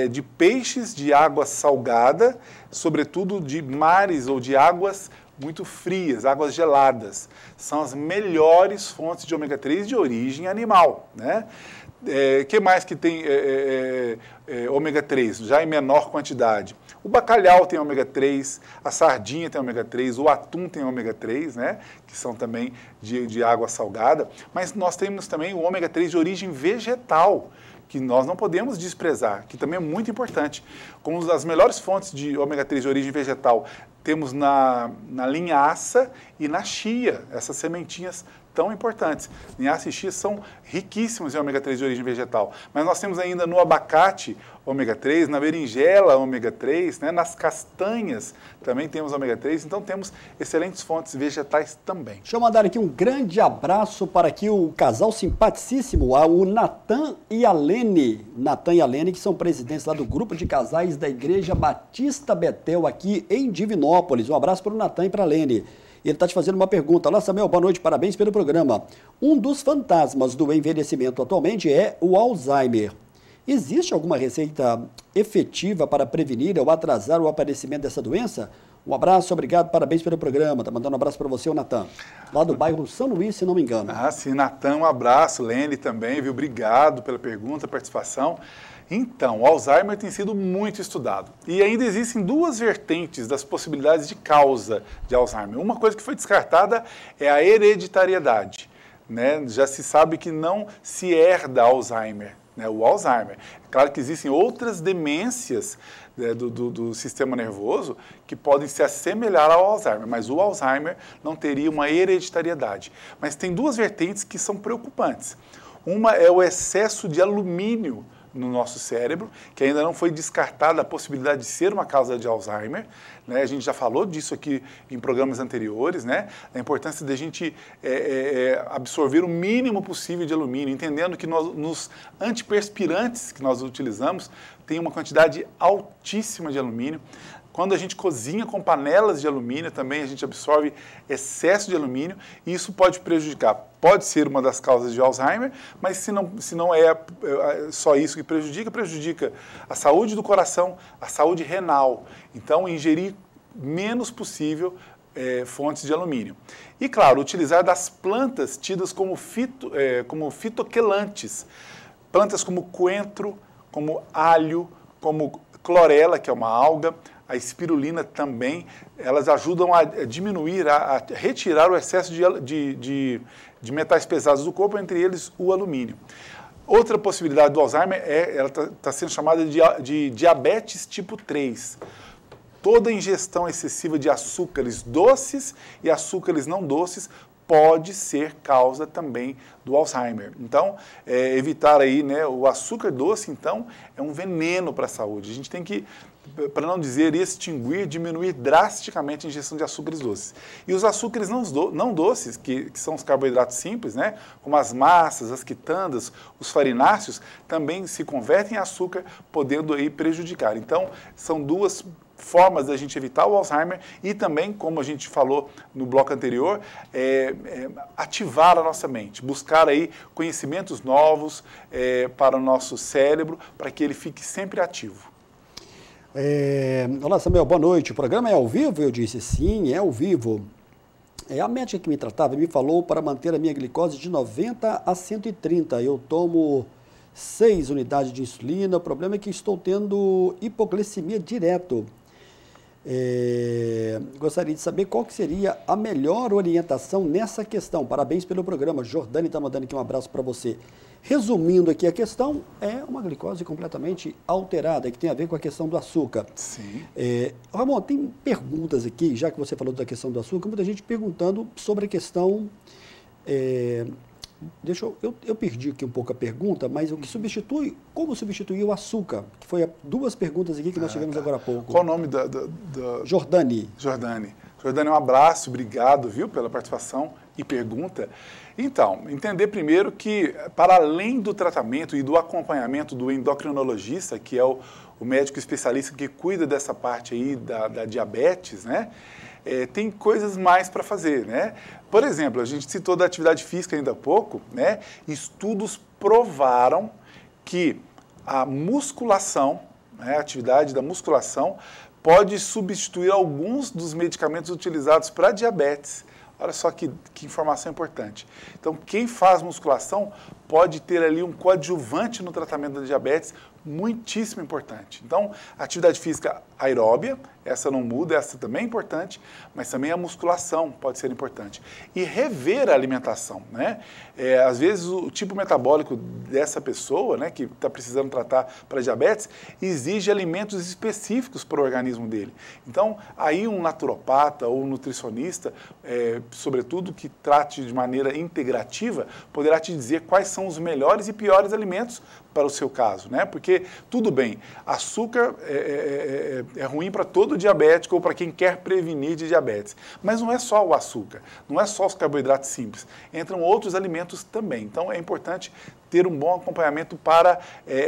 de peixes de água salgada, sobretudo de mares ou de águas muito frias, águas geladas. São as melhores fontes de ômega 3 de origem animal, né? Que mais que tem ômega 3, já em menor quantidade? O bacalhau tem ômega 3, a sardinha tem ômega 3, o atum tem ômega 3, né, que são também de água salgada, mas nós temos também o ômega 3 de origem vegetal, que nós não podemos desprezar, que também é muito importante. Como as melhores fontes de ômega 3 de origem vegetal, temos na linhaça e na chia, essas sementinhas tão importantes. Linhaça e chia são riquíssimos em ômega 3 de origem vegetal, mas nós temos ainda no abacate ômega 3, na berinjela ômega 3, né? Nas castanhas também temos ômega 3, então temos excelentes fontes vegetais também. Deixa eu mandar aqui um grande abraço para aqui o casal simpaticíssimo, o Natan e a Lene. Natan e a Lene, que são presidentes lá do grupo de casais da Igreja Batista Betel aqui em Divinópolis. Um abraço para o Natan e para a Lene. Ele está te fazendo uma pergunta. Olá, Samuel, boa noite, parabéns pelo programa. Um dos fantasmas do envelhecimento atualmente é o Alzheimer. Existe alguma receita efetiva para prevenir ou atrasar o aparecimento dessa doença? Um abraço, obrigado, parabéns pelo programa. Está mandando um abraço para você, o Natan, lá do bairro São Luís, se não me engano. Ah, sim, Natan, um abraço. Lene também, viu? Obrigado pela pergunta, participação. Então, o Alzheimer tem sido muito estudado e ainda existem duas vertentes das possibilidades de causa de Alzheimer. Uma coisa que foi descartada é a hereditariedade, né? Já se sabe que não se herda Alzheimer, né? O Alzheimer. É claro que existem outras demências, né, do sistema nervoso que podem se assemelhar ao Alzheimer, mas o Alzheimer não teria uma hereditariedade. Mas tem duas vertentes que são preocupantes. Uma é o excesso de alumínio no nosso cérebro, que ainda não foi descartada a possibilidade de ser uma causa de Alzheimer, né? A gente já falou disso aqui em programas anteriores, né? A importância de a gente absorver o mínimo possível de alumínio, entendendo que nos antiperspirantes que nós utilizamos tem uma quantidade altíssima de alumínio. Quando a gente cozinha com panelas de alumínio, também a gente absorve excesso de alumínio e isso pode prejudicar. Pode ser uma das causas de Alzheimer, mas se não é só isso que prejudica a saúde do coração, a saúde renal. Então, ingerir menos possível fontes de alumínio. E, claro, utilizar das plantas tidas como fitoquelantes. Plantas como coentro, como alho, como clorela, que é uma alga, a espirulina também, elas ajudam a diminuir, a retirar o excesso de metais pesados do corpo, entre eles o alumínio. Outra possibilidade do Alzheimer ela está sendo chamada de diabetes tipo 3. Toda ingestão excessiva de açúcares doces e açúcares não doces pode ser causa também do Alzheimer. Então, evitar aí, né, o açúcar doce, então, é um veneno para a saúde. A gente tem que, para não dizer extinguir, diminuir drasticamente a ingestão de açúcares doces. E os açúcares não doces, que são os carboidratos simples, né, como as massas, as quitandas, os farináceos, também se convertem em açúcar, podendo aí prejudicar. Então, são duas formas da gente evitar o Alzheimer e também, como a gente falou no bloco anterior, ativar a nossa mente, buscar aí conhecimentos novos para o nosso cérebro, para que ele fique sempre ativo. Olá, Samuel, boa noite. O programa é ao vivo? Eu disse, sim, é ao vivo. A médica que me tratava me falou para manter a minha glicose de 90 a 130. Eu tomo 6 unidades de insulina. O problema é que estou tendo hipoglicemia direto. Gostaria de saber qual que seria a melhor orientação nessa questão. Parabéns pelo programa. Jordane está mandando aqui um abraço para você. Resumindo aqui, a questão é uma glicose completamente alterada, que tem a ver com a questão do açúcar. Sim. Ramon, tem perguntas aqui, já que você falou da questão do açúcar, muita gente perguntando sobre a questão... Eu perdi aqui um pouco a pergunta, mas o que substitui, como substituir o açúcar? Que foi 2 perguntas aqui que nós tivemos agora há pouco. Qual o nome da... Jordane. Jordane, um abraço, obrigado, viu, pela participação e pergunta. Então, entender primeiro que, para além do tratamento e do acompanhamento do endocrinologista, que é o médico especialista que cuida dessa parte aí da diabetes, né? Tem coisas mais para fazer, né? Por exemplo, a gente citou da atividade física ainda há pouco, né? Estudos provaram que a musculação, né, a atividade da musculação, pode substituir alguns dos medicamentos utilizados para diabetes. Olha só que informação importante. Então, quem faz musculação pode ter ali um coadjuvante no tratamento da diabetes muitíssimo importante. Então, a atividade física aeróbia, essa não muda, essa também é importante, mas também a musculação pode ser importante. E rever a alimentação, né? Às vezes o tipo metabólico dessa pessoa, né, que está precisando tratar para diabetes, exige alimentos específicos para o organismo dele. Então, aí um naturopata ou um nutricionista, sobretudo que trate de maneira integrativa, poderá te dizer quais são os melhores e piores alimentos para o seu caso, né? Porque, tudo bem, açúcar é ruim para todo diabético ou para quem quer prevenir de diabetes. Mas não é só o açúcar, não é só os carboidratos simples, entram outros alimentos também. Então, é importante ter um bom acompanhamento para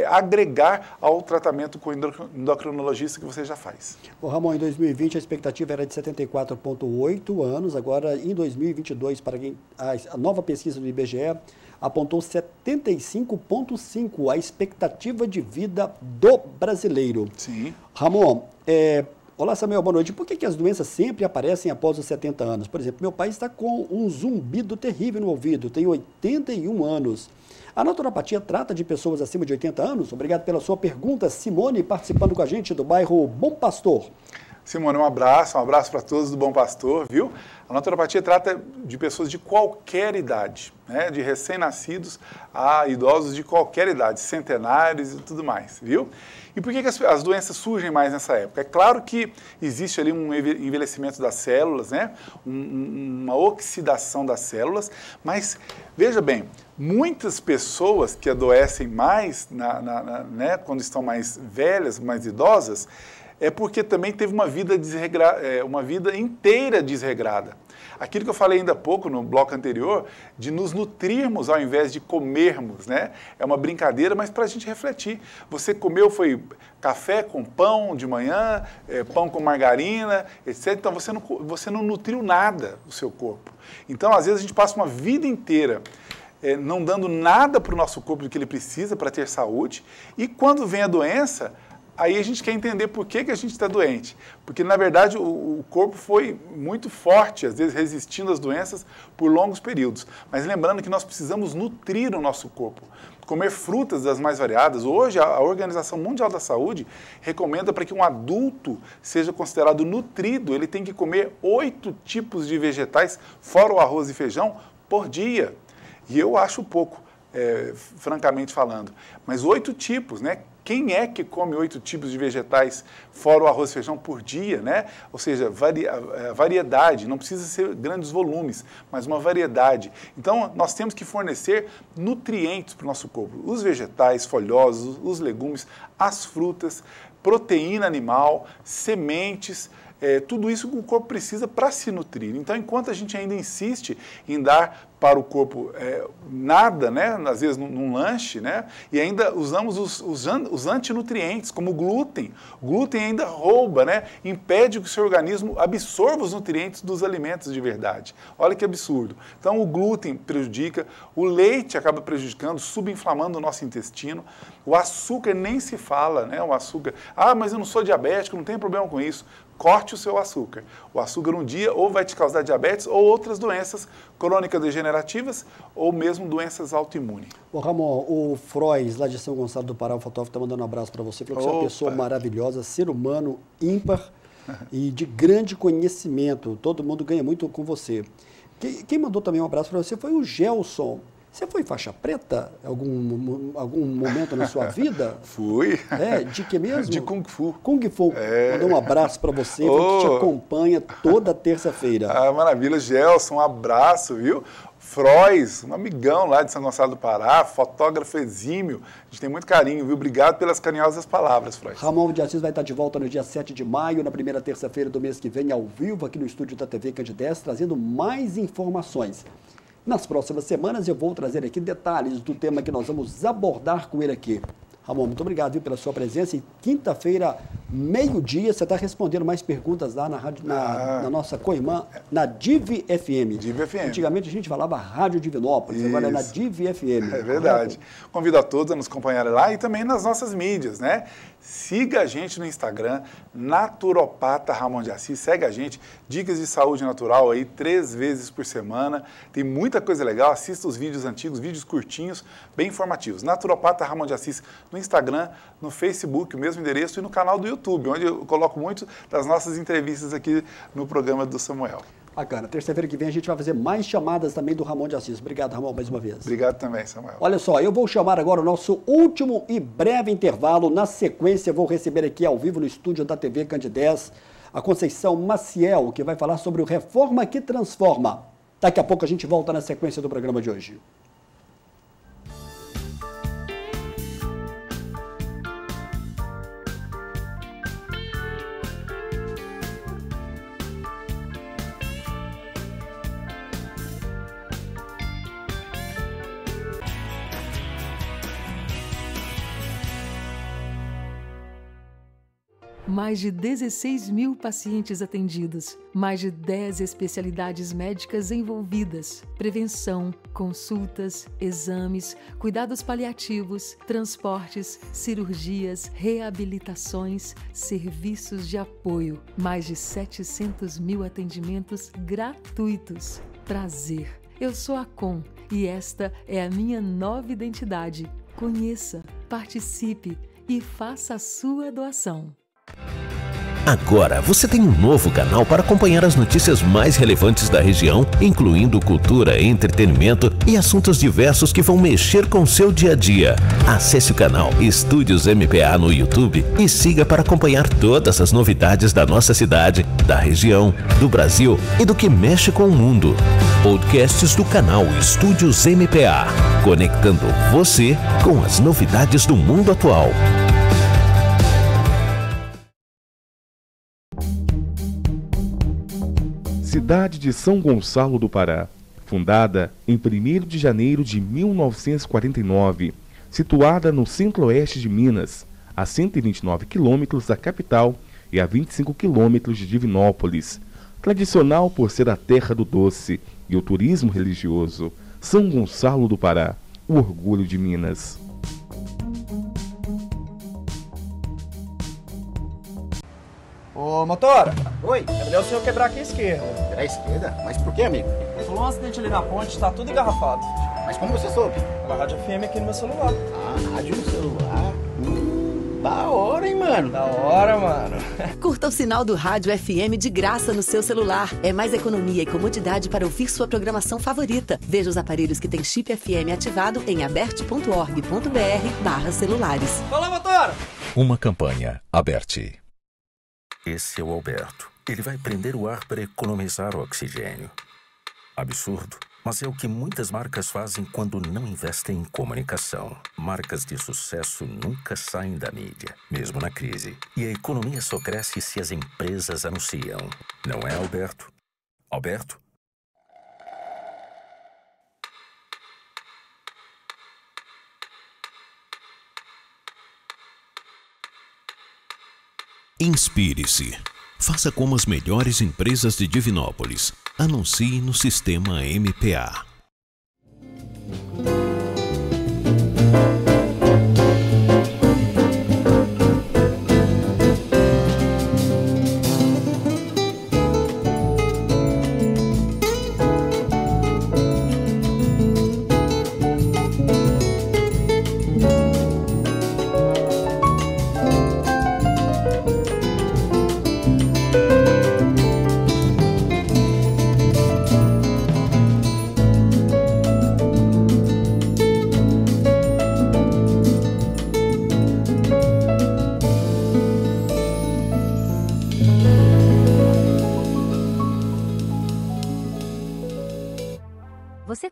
agregar ao tratamento com o endocrinologista que você já faz. Ô Ramon, em 2020 a expectativa era de 74,8 anos, agora em 2022, para a nova pesquisa do IBGE, apontou 75,5 a expectativa de vida do brasileiro. Sim. Ramon, olá Samuel, boa noite. Por que as doenças sempre aparecem após os 70 anos? Por exemplo, meu pai está com um zumbido terrível no ouvido, tem 81 anos. A naturopatia trata de pessoas acima de 80 anos? Obrigado pela sua pergunta, Simone, participando com a gente do bairro Bom Pastor. Simone, um abraço para todos do Bom Pastor, viu? A naturopatia trata de pessoas de qualquer idade, né? De recém-nascidos a idosos de qualquer idade, centenários e tudo mais, viu? E por que as doenças surgem mais nessa época? É claro que existe ali um envelhecimento das células, né? Uma oxidação das células, mas veja bem, muitas pessoas que adoecem mais né, quando estão mais velhas, mais idosas, é porque também teve uma vida inteira desregrada. Aquilo que eu falei ainda há pouco no bloco anterior, de nos nutrirmos ao invés de comermos, né? É uma brincadeira, mas para a gente refletir. Você comeu, foi café com pão de manhã, pão com margarina, etc. Então você não nutriu nada do seu corpo. Então, às vezes, a gente passa uma vida inteira não dando nada para o nosso corpo do que ele precisa para ter saúde, e quando vem a doença, aí a gente quer entender por que a gente está doente. Porque, na verdade, o corpo foi muito forte, às vezes resistindo às doenças por longos períodos. Mas lembrando que nós precisamos nutrir o nosso corpo. Comer frutas das mais variadas. Hoje, a Organização Mundial da Saúde recomenda para que um adulto seja considerado nutrido, ele tem que comer 8 tipos de vegetais, fora o arroz e feijão, por dia. E eu acho pouco, francamente falando. Mas 8 tipos, né? Quem é que come 8 tipos de vegetais, fora o arroz e feijão, por dia, né? Ou seja, variedade, não precisa ser grandes volumes, mas uma variedade. Então, nós temos que fornecer nutrientes para o nosso corpo. Os vegetais folhosos, os legumes, as frutas, proteína animal, sementes, tudo isso que o corpo precisa para se nutrir. Então, enquanto a gente ainda insiste em dar para o corpo nada, né? Às vezes num lanche, né? E ainda usamos os antinutrientes, como o glúten. O glúten ainda rouba, né? Impede que o seu organismo absorva os nutrientes dos alimentos de verdade. Olha que absurdo. Então, o glúten prejudica, o leite acaba prejudicando, subinflamando o nosso intestino. O açúcar nem se fala, né? O açúcar, mas eu não sou diabético, não tem problema com isso. corte o seu açúcar. O açúcar um dia ou vai te causar diabetes ou outras doenças crônicas degenerativas ou mesmo doenças autoimunes. Ô Ramon, o Frois, lá de São Gonçalo do Pará, o fotógrafo, está mandando um abraço para você. Falou que você é uma pessoa maravilhosa, ser humano ímpar e de grande conhecimento. Todo mundo ganha muito com você. Quem mandou também um abraço para você foi o Gelson. Você foi faixa preta em algum momento na sua vida? Fui. De que mesmo? De Kung Fu. Kung Fu. Mandou um abraço para você, que te acompanha toda terça-feira. Ah, maravilha. Gelson, um abraço, viu? Frois, um amigão lá de São Gonçalo do Pará, fotógrafo exímio. A gente tem muito carinho, viu? Obrigado pelas carinhosas palavras, Frois. Ramon de Assis vai estar de volta no dia 7 de maio, na primeira terça-feira do mês que vem, ao vivo, aqui no estúdio da TV Candidez, trazendo mais informações. Nas próximas semanas eu vou trazer aqui detalhes do tema que nós vamos abordar com ele aqui. Ramon, muito obrigado, viu, pela sua presença. E quinta-feira, meio-dia, você está respondendo mais perguntas lá na, rádio, na nossa coirmã, na Div FM. Div FM. Antigamente a gente falava Rádio Divinópolis, agora é na Div FM. É verdade. Correto? Convido a todos a nos acompanharem lá e também nas nossas mídias, né? Siga a gente no Instagram, Naturopata Ramon de Assis. Segue a gente, dicas de saúde natural aí 3 vezes por semana. Tem muita coisa legal, assista os vídeos antigos, vídeos curtinhos, bem informativos. Naturopata Ramon de Assis no Instagram, no Facebook, o mesmo endereço, e no canal do YouTube, onde eu coloco muito das nossas entrevistas aqui no programa do Samuel. Bacana. Terça-feira que vem a gente vai fazer mais chamadas também do Ramon de Assis. Obrigado, Ramon, mais uma vez. Obrigado também, Samuel. Olha só, eu vou chamar agora o nosso último e breve intervalo. Na sequência, vou receber aqui ao vivo no estúdio da TV Candidez a Conceição Maciel, que vai falar sobre o Reforma que Transforma. Daqui a pouco a gente volta na sequência do programa de hoje. Mais de 16 mil pacientes atendidos, mais de 10 especialidades médicas envolvidas, prevenção, consultas, exames, cuidados paliativos, transportes, cirurgias, reabilitações, serviços de apoio, mais de 700 mil atendimentos gratuitos. Prazer! Eu sou a Com e esta é a minha nova identidade. Conheça, participe e faça a sua doação. Agora você tem um novo canal para acompanhar as notícias mais relevantes da região, incluindo cultura, entretenimento e assuntos diversos que vão mexer com o seu dia a dia. Acesse o canal Estúdios MPA no YouTube e siga para acompanhar todas as novidades da nossa cidade, da região, do Brasil e do que mexe com o mundo. Podcasts do canal Estúdios MPA, conectando você com as novidades do mundo atual. Cidade de São Gonçalo do Pará, fundada em 1º de janeiro de 1949, situada no centro-oeste de Minas, a 129 quilômetros da capital e a 25 quilômetros de Divinópolis. Tradicional por ser a terra do doce e o turismo religioso, São Gonçalo do Pará, o orgulho de Minas. Ô, motora! Oi? É melhor o senhor quebrar aqui à esquerda. Pela esquerda? Mas por que, amigo? Rolou um acidente ali na ponte, tá tudo engarrafado. Mas como você soube? Pela rádio FM aqui no meu celular. Ah, rádio no celular? Da hora, hein, mano? Da hora, mano. Curta o sinal do Rádio FM de graça no seu celular. É mais economia e comodidade para ouvir sua programação favorita. Veja os aparelhos que tem chip FM ativado em aberte.org.br/celulares. Fala, motora! Uma campanha Aberte. Esse é o Alberto. Ele vai prender o ar para economizar o oxigênio. Absurdo, mas é o que muitas marcas fazem quando não investem em comunicação. Marcas de sucesso nunca saem da mídia, mesmo na crise. E a economia só cresce se as empresas anunciam. Não é, Alberto? Alberto? Inspire-se. Faça como as melhores empresas de Divinópolis. Anuncie no sistema MPA.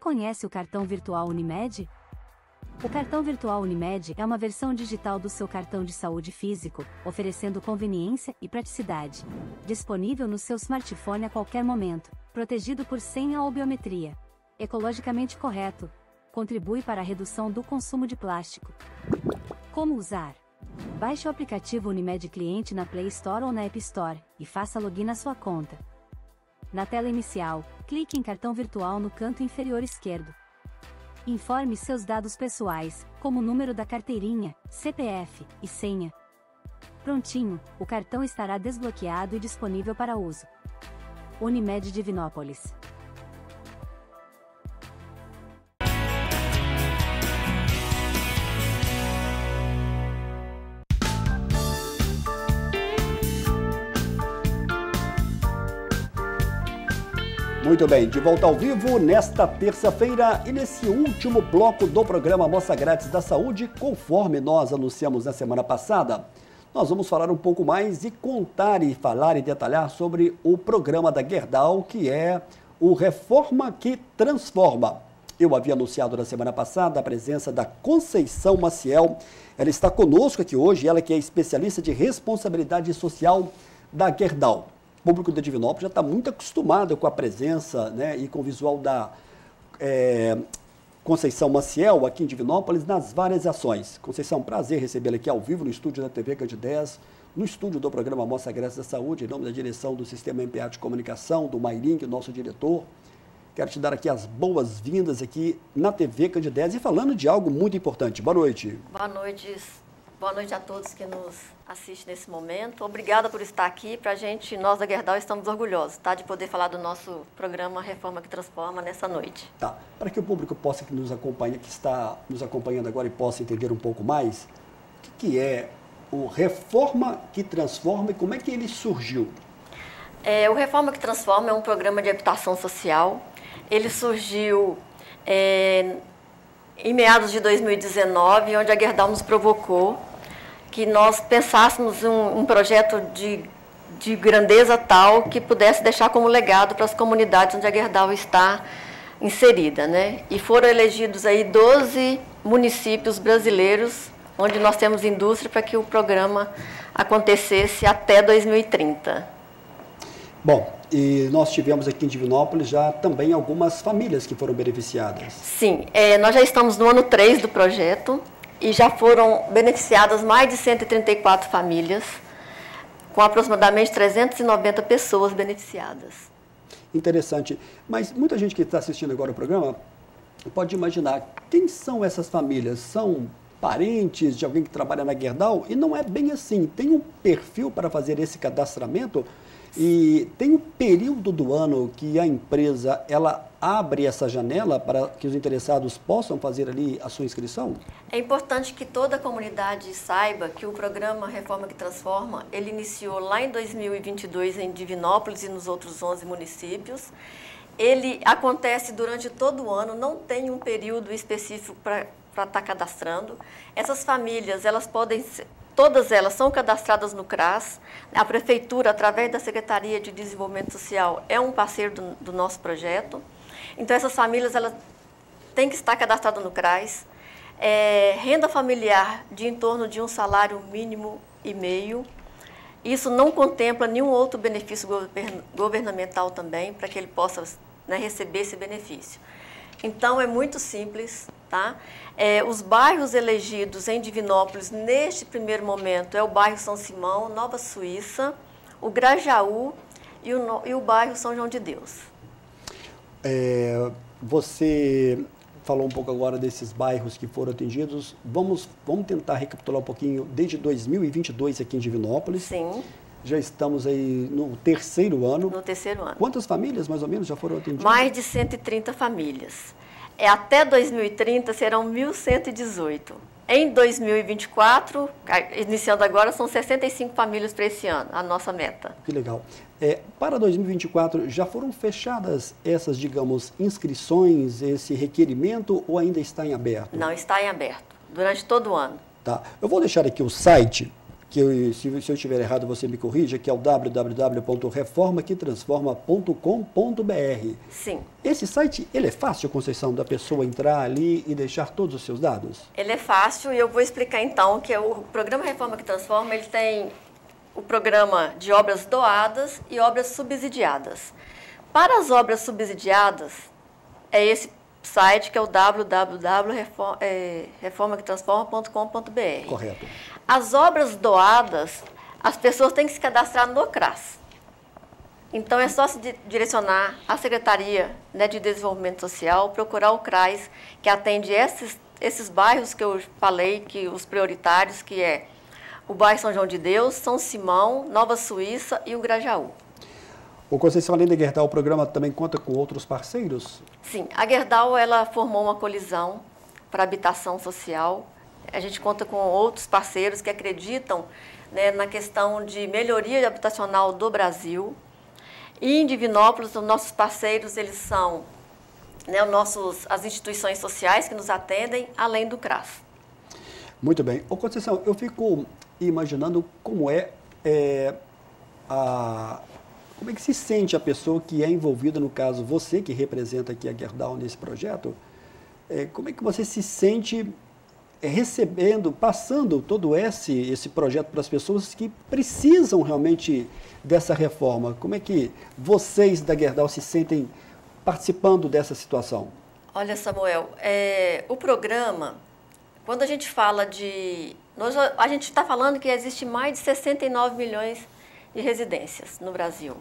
conhece o cartão virtual Unimed? O cartão virtual Unimed é uma versão digital do seu cartão de saúde físico, oferecendo conveniência e praticidade. Disponível no seu smartphone a qualquer momento, protegido por senha ou biometria. Ecologicamente correto. Contribui para a redução do consumo de plástico. Como usar? Baixe o aplicativo Unimed Cliente na Play Store ou na App Store e faça login na sua conta. Na tela inicial, clique em cartão virtual no canto inferior esquerdo. Informe seus dados pessoais, como o número da carteirinha, CPF e senha. Prontinho, o cartão estará desbloqueado e disponível para uso. Unimed Divinópolis. Muito bem, de volta ao vivo nesta terça-feira e nesse último bloco do programa Amostra Grátis da Saúde, conforme nós anunciamos na semana passada, nós vamos falar um pouco mais e contar e falar e detalhar sobre o programa da Gerdau, que é o Reforma que Transforma. Eu havia anunciado na semana passada a presença da Conceição Maciel. Ela está conosco aqui hoje, ela que é especialista de responsabilidade social da Gerdau. O público de Divinópolis já está muito acostumado com a presença, né, e com o visual da Conceição Maciel aqui em Divinópolis nas várias ações. Conceição, prazer recebê-la aqui ao vivo no estúdio da TV Candidez, no estúdio do programa Amostra Grátis da Saúde, em nome da direção do Sistema MPA de Comunicação, do Mairing, nosso diretor. Quero te dar aqui as boas-vindas aqui na TV Candidez e falando de algo muito importante. Boa noite. Boa noite. Boa noite a todos que nos assistem nesse momento. Obrigada por estar aqui. Para a gente, nós da Gerdau, estamos orgulhosos, tá, de poder falar do nosso programa Reforma que Transforma nessa noite. Tá. Para que o público possa que nos acompanha, que está nos acompanhando agora e possa entender um pouco mais, o que é o Reforma que Transforma e como é que ele surgiu? O Reforma que Transforma é um programa de habitação social. Ele surgiu em meados de 2019, onde a Gerdau nos provocou que nós pensássemos um projeto de grandeza tal que pudesse deixar como legado para as comunidades onde a Gerdau está inserida, né? E foram elegidos aí 12 municípios brasileiros onde nós temos indústria para que o programa acontecesse até 2030. Bom, e nós tivemos aqui em Divinópolis já também algumas famílias que foram beneficiadas. Sim, nós já estamos no ano 3 do projeto e já foram beneficiadas mais de 134 famílias, com aproximadamente 390 pessoas beneficiadas. Interessante. Mas muita gente que está assistindo agora o programa pode imaginar, quem são essas famílias? São parentes de alguém que trabalha na Gerdau? E não é bem assim. Tem um perfil para fazer esse cadastramento? E tem um período do ano que a empresa ela abre essa janela para que os interessados possam fazer ali a sua inscrição? É importante que toda a comunidade saiba que o programa Reforma que Transforma, ele iniciou lá em 2022 em Divinópolis e nos outros 11 municípios. Ele acontece durante todo o ano, não tem um período específico para estar cadastrando. Essas famílias, elas podem ser... Todas elas são cadastradas no CRAS. A Prefeitura, através da Secretaria de Desenvolvimento Social, é um parceiro do nosso projeto. Então, essas famílias elas têm que estar cadastradas no CRAS. Renda familiar de em torno de um salário mínimo e meio. Isso não contempla nenhum outro benefício governamental também, para que ele possa, né, receber esse benefício. Então, é muito simples, tá? Os bairros elegidos em Divinópolis, neste primeiro momento, é o bairro São Simão, Nova Suíça, o Grajaú e o bairro São João de Deus. Você falou um pouco agora desses bairros que foram atingidos. Vamos tentar recapitular um pouquinho desde 2022 aqui em Divinópolis. Sim. Já estamos aí no terceiro ano. No terceiro ano. Quantas famílias, mais ou menos, já foram atendidas? Mais de 130 famílias. Até 2030 serão 1.118. Em 2024, iniciando agora, são 65 famílias para esse ano, a nossa meta. Que legal. Para 2024, já foram fechadas essas, digamos, inscrições, esse requerimento, ou ainda está em aberto? Não, está em aberto, durante todo o ano. Tá. Eu vou deixar aqui o site, que se eu estiver errado você me corrija, que é o www.reformaquetransforma.com.br. Sim. Esse site, ele é fácil, Conceição, da pessoa entrar ali e deixar todos os seus dados? Ele é fácil e eu vou explicar então que o programa Reforma que Transforma, ele tem o programa de obras doadas e obras subsidiadas. Para as obras subsidiadas, é esse site que é o www.reformaquetransforma.com.br. Correto. As obras doadas, as pessoas têm que se cadastrar no CRAS. Então, é só se direcionar à Secretaria, né, de Desenvolvimento Social, procurar o CRAS, que atende esses bairros que eu falei, que os prioritários, que é o bairro São João de Deus, São Simão, Nova Suíça e o Grajaú. O Conceição, além da Gerdau, o programa também conta com outros parceiros? Sim, a Gerdau, ela formou uma colisão para habitação social. A gente conta com outros parceiros que acreditam, né, na questão de melhoria habitacional do Brasil. E em Divinópolis, os nossos parceiros, eles são, né, as instituições sociais que nos atendem, além do CRAS. Muito bem. Ô Conceição, eu fico imaginando como como é que se sente a pessoa que é envolvida, no caso, você que representa aqui a Gerdau nesse projeto, como é que você se sente recebendo, passando todo esse projeto para as pessoas que precisam realmente dessa reforma? Como é que vocês da Gerdau se sentem participando dessa situação? Olha, Samuel, o programa, quando a gente fala a gente está falando que existe mais de 69 milhões de residências no Brasil.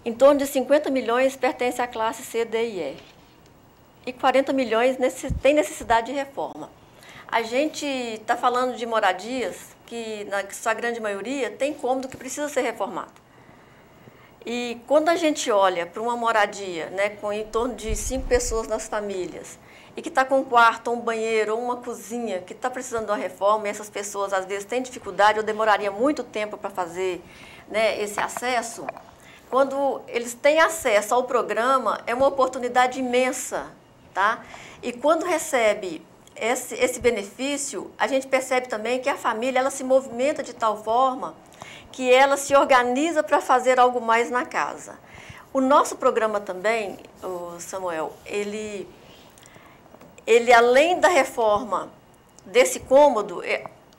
Em torno de 50 milhões pertencem à classe C, D e E. E 40 milhões têm necessidade de reforma. A gente está falando de moradias que, na sua grande maioria, tem cômodo que precisa ser reformado. E quando a gente olha para uma moradia, né, com em torno de 5 pessoas nas famílias, e que está com um quarto, um banheiro ou uma cozinha que está precisando de uma reforma, e essas pessoas às vezes têm dificuldade ou demoraria muito tempo para fazer, né, esse acesso, quando eles têm acesso ao programa, é uma oportunidade imensa, tá? E quando recebe esse benefício, a gente percebe também que a família ela se movimenta de tal forma que ela se organiza para fazer algo mais na casa. O nosso programa também, Samuel, ele além da reforma desse cômodo,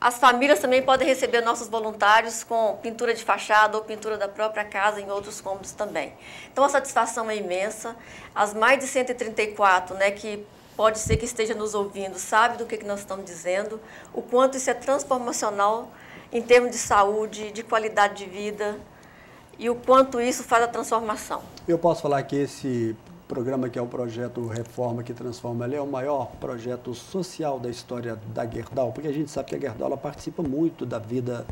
as famílias também podem receber nossos voluntários com pintura de fachada ou pintura da própria casa em outros cômodos também. Então a satisfação é imensa. As mais de 134, né, que pode ser que esteja nos ouvindo, sabe do que nós estamos dizendo, o quanto isso é transformacional em termos de saúde, de qualidade de vida e o quanto isso faz a transformação. Eu posso falar que esse programa, que é o projeto Reforma que Transforma, ele é o maior projeto social da história da Gerdau, porque a gente sabe que a Gerdau ela participa muito da vida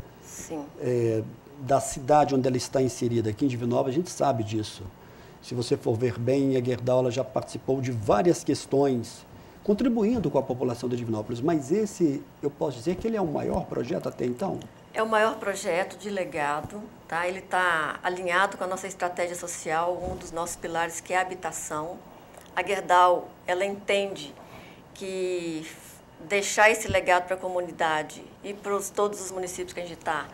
da cidade onde ela está inserida. Aqui em Divinópolis a gente sabe disso. Se você for ver bem, a Gerdau ela já participou de várias questões, contribuindo com a população de Divinópolis, mas esse, eu posso dizer que ele é o maior projeto até então? É o maior projeto de legado, tá? Ele está alinhado com a nossa estratégia social, um dos nossos pilares que é a habitação. A Gerdau, ela entende que deixar esse legado para a comunidade e para todos os municípios que a gente está,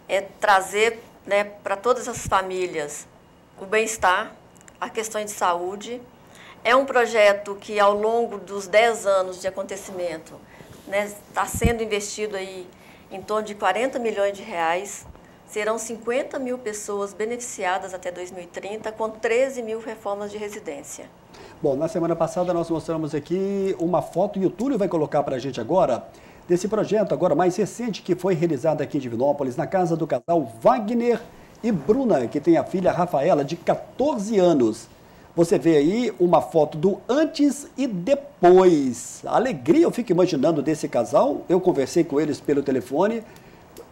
é trazer, né, para todas as famílias o bem-estar, as questões de saúde. É um projeto que, ao longo dos 10 anos de acontecimento, né, está sendo investido aí em torno de 40 milhões de reais. Serão 50 mil pessoas beneficiadas até 2030, com 13 mil reformas de residência. Bom, na semana passada nós mostramos aqui uma foto, e o Túlio vai colocar para a gente agora, desse projeto agora mais recente que foi realizado aqui em Divinópolis, na casa do casal Wagner e Bruna, que tem a filha Rafaela, de 14 anos. Você vê aí uma foto do antes e depois. A alegria, eu fico imaginando, desse casal. Eu conversei com eles pelo telefone.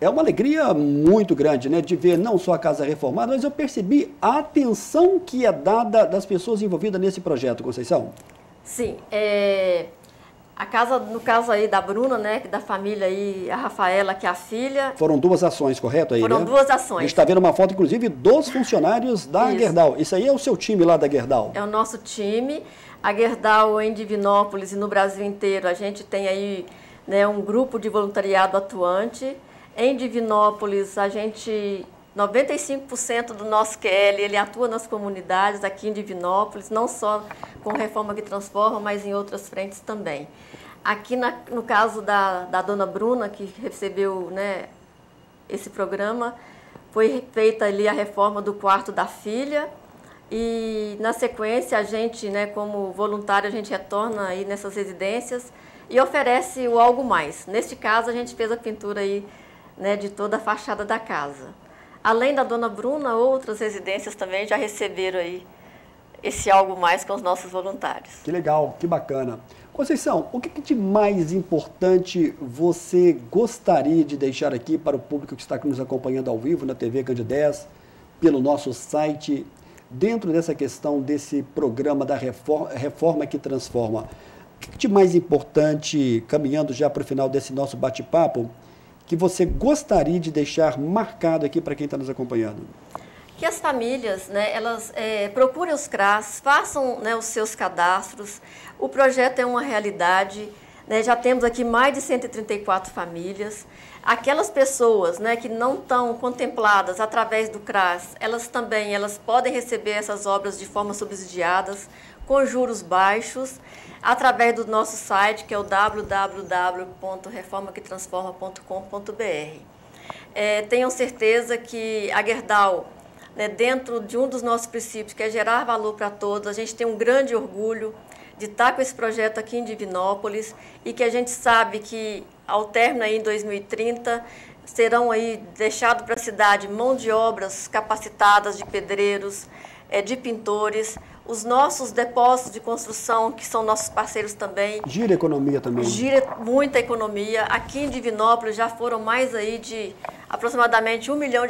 É uma alegria muito grande, né, de ver não só a casa reformada, mas eu percebi a atenção que é dada das pessoas envolvidas nesse projeto, Conceição. Sim, a casa, no caso aí da Bruna, né, da família aí, a Rafaela, que é a filha. Foram 2 ações, correto aí, Foram né? 2 ações. A gente está vendo uma foto, inclusive, dos funcionários da Gerdau. Isso aí é o seu time lá da Gerdau? É o nosso time. A Gerdau em Divinópolis e no Brasil inteiro, a gente tem aí, né, um grupo de voluntariado atuante. Em Divinópolis, 95% do nosso QL, ele atua nas comunidades aqui em Divinópolis, não só com Reforma que Transforma, mas em outras frentes também. Aqui no caso da dona Bruna, que recebeu, né, esse programa, foi feita ali a reforma do quarto da filha e, na sequência, a gente, né, como voluntário, a gente retorna aí nessas residências e oferece o algo mais. Neste caso, a gente fez a pintura aí, né, de toda a fachada da casa. Além da dona Bruna, outras residências também já receberam aí esse algo mais com os nossos voluntários. Que legal, que bacana. Conceição, o que de mais importante você gostaria de deixar aqui para o público que está aqui nos acompanhando ao vivo na TV Candidez, pelo nosso site, dentro dessa questão desse programa da Reforma que Transforma? O que de mais importante, caminhando já para o final desse nosso bate-papo, que você gostaria de deixar marcado aqui para quem está nos acompanhando? Que as famílias, né, elas procurem os CRAS, façam, né, os seus cadastros. O projeto é uma realidade, né, já temos aqui mais de 134 famílias. Aquelas pessoas, né, que não estão contempladas através do CRAS, elas podem receber essas obras de forma subsidiadas, com juros baixos, através do nosso site, que é o www.reformaquetransforma.com.br. Tenham certeza que a Gerdau, né, dentro de um dos nossos princípios, que é gerar valor para todos, a gente tem um grande orgulho de estar com esse projeto aqui em Divinópolis e que a gente sabe que, ao término aí em 2030, serão aí deixados para a cidade mão de obras capacitadas de pedreiros, de pintores, os nossos depósitos de construção, que são nossos parceiros também. Gira economia também. Gira muita economia. Aqui em Divinópolis já foram mais aí de aproximadamente R$1 milhão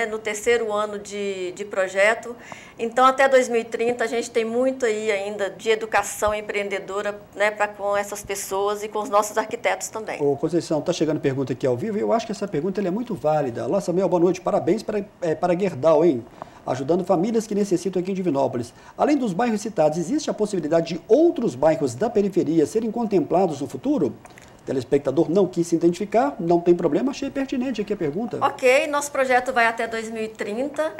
no terceiro ano de projeto. Então, até 2030, a gente tem muito aí ainda de educação empreendedora, né, com essas pessoas e com os nossos arquitetos também. Ô, Conceição, está chegando pergunta aqui ao vivo e eu acho que essa pergunta é muito válida. Olá, Samuel, boa noite. Parabéns para a Gerdau, hein? Ajudando famílias que necessitam aqui em Divinópolis. Além dos bairros citados, existe a possibilidade de outros bairros da periferia serem contemplados no futuro? O telespectador não quis se identificar, não tem problema, achei pertinente aqui a pergunta. Ok, nosso projeto vai até 2030.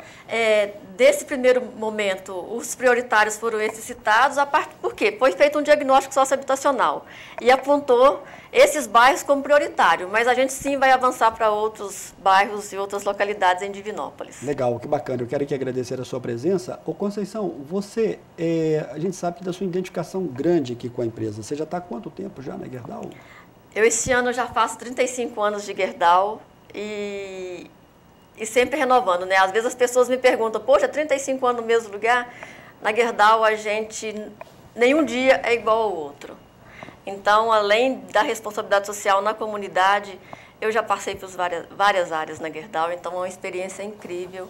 Desse primeiro momento, os prioritários foram esses citados, por quê? Foi feito um diagnóstico sociohabitacional e apontou esses bairros como prioritário, mas a gente sim vai avançar para outros bairros e outras localidades em Divinópolis. Legal, que bacana. Eu quero aqui agradecer a sua presença. Ô, Conceição, você, a gente sabe da sua identificação grande aqui com a empresa. Você já está há quanto tempo já na Gerdau? Eu, esse ano, já faço 35 anos de Gerdau e sempre renovando, né? Às vezes as pessoas me perguntam, poxa, 35 anos no mesmo lugar? Na Gerdau, nenhum dia é igual ao outro. Então, além da responsabilidade social na comunidade, eu já passei por várias áreas na Gerdau, então é uma experiência incrível.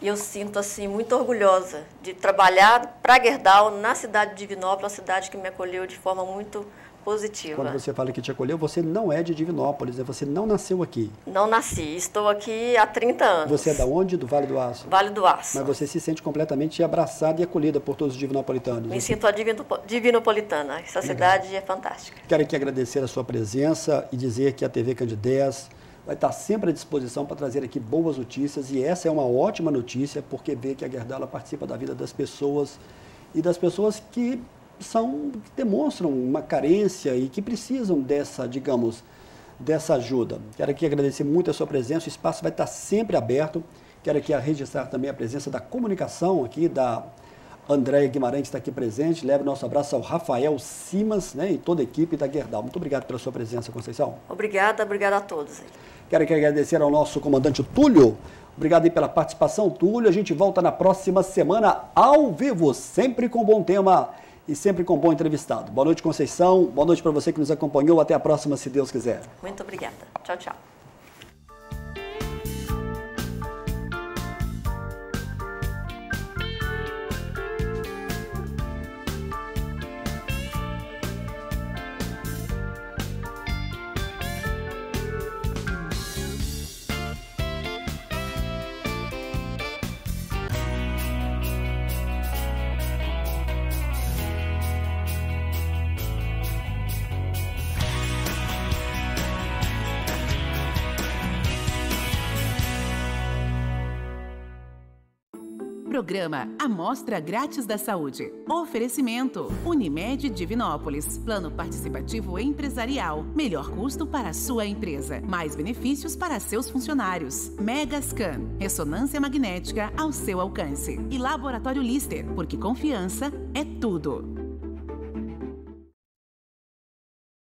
E eu sinto, assim, muito orgulhosa de trabalhar para a Gerdau na cidade de Divinópolis, uma cidade que me acolheu de forma muito positiva. Quando você fala que te acolheu, você não é de Divinópolis, né? Você não nasceu aqui. Não nasci, estou aqui há 30 anos. Você é da onde? Do Vale do Aço? Vale do Aço. Mas você se sente completamente abraçada e acolhida por todos os divinopolitanos. Me sinto a divinopolitana, essa cidade é fantástica. Quero aqui agradecer a sua presença e dizer que a TV Candidez vai estar sempre à disposição para trazer aqui boas notícias, e essa é uma ótima notícia, porque vê que a Gerdau participa da vida das pessoas e das pessoas que demonstram uma carência e que precisam dessa ajuda. Quero aqui agradecer muito a sua presença, o espaço vai estar sempre aberto. Quero aqui registrar também a presença da comunicação aqui, da Andréia Guimarães, que está aqui presente. Leve nosso abraço ao Rafael Simas, né, e toda a equipe da Gerdau. Muito obrigado pela sua presença, Conceição. Obrigada a todos. Quero aqui agradecer ao nosso comandante Túlio. Obrigado aí pela participação, Túlio. A gente volta na próxima semana ao vivo, sempre com bom tema e sempre com bom entrevistado. Boa noite, Conceição. Boa noite para você que nos acompanhou. Até a próxima, se Deus quiser. Muito obrigada. Tchau, tchau. Programa Amostra Grátis da Saúde. Oferecimento Unimed Divinópolis. Plano participativo empresarial. Melhor custo para a sua empresa. Mais benefícios para seus funcionários. Megascan. Ressonância magnética ao seu alcance. E Laboratório Lister, porque confiança é tudo.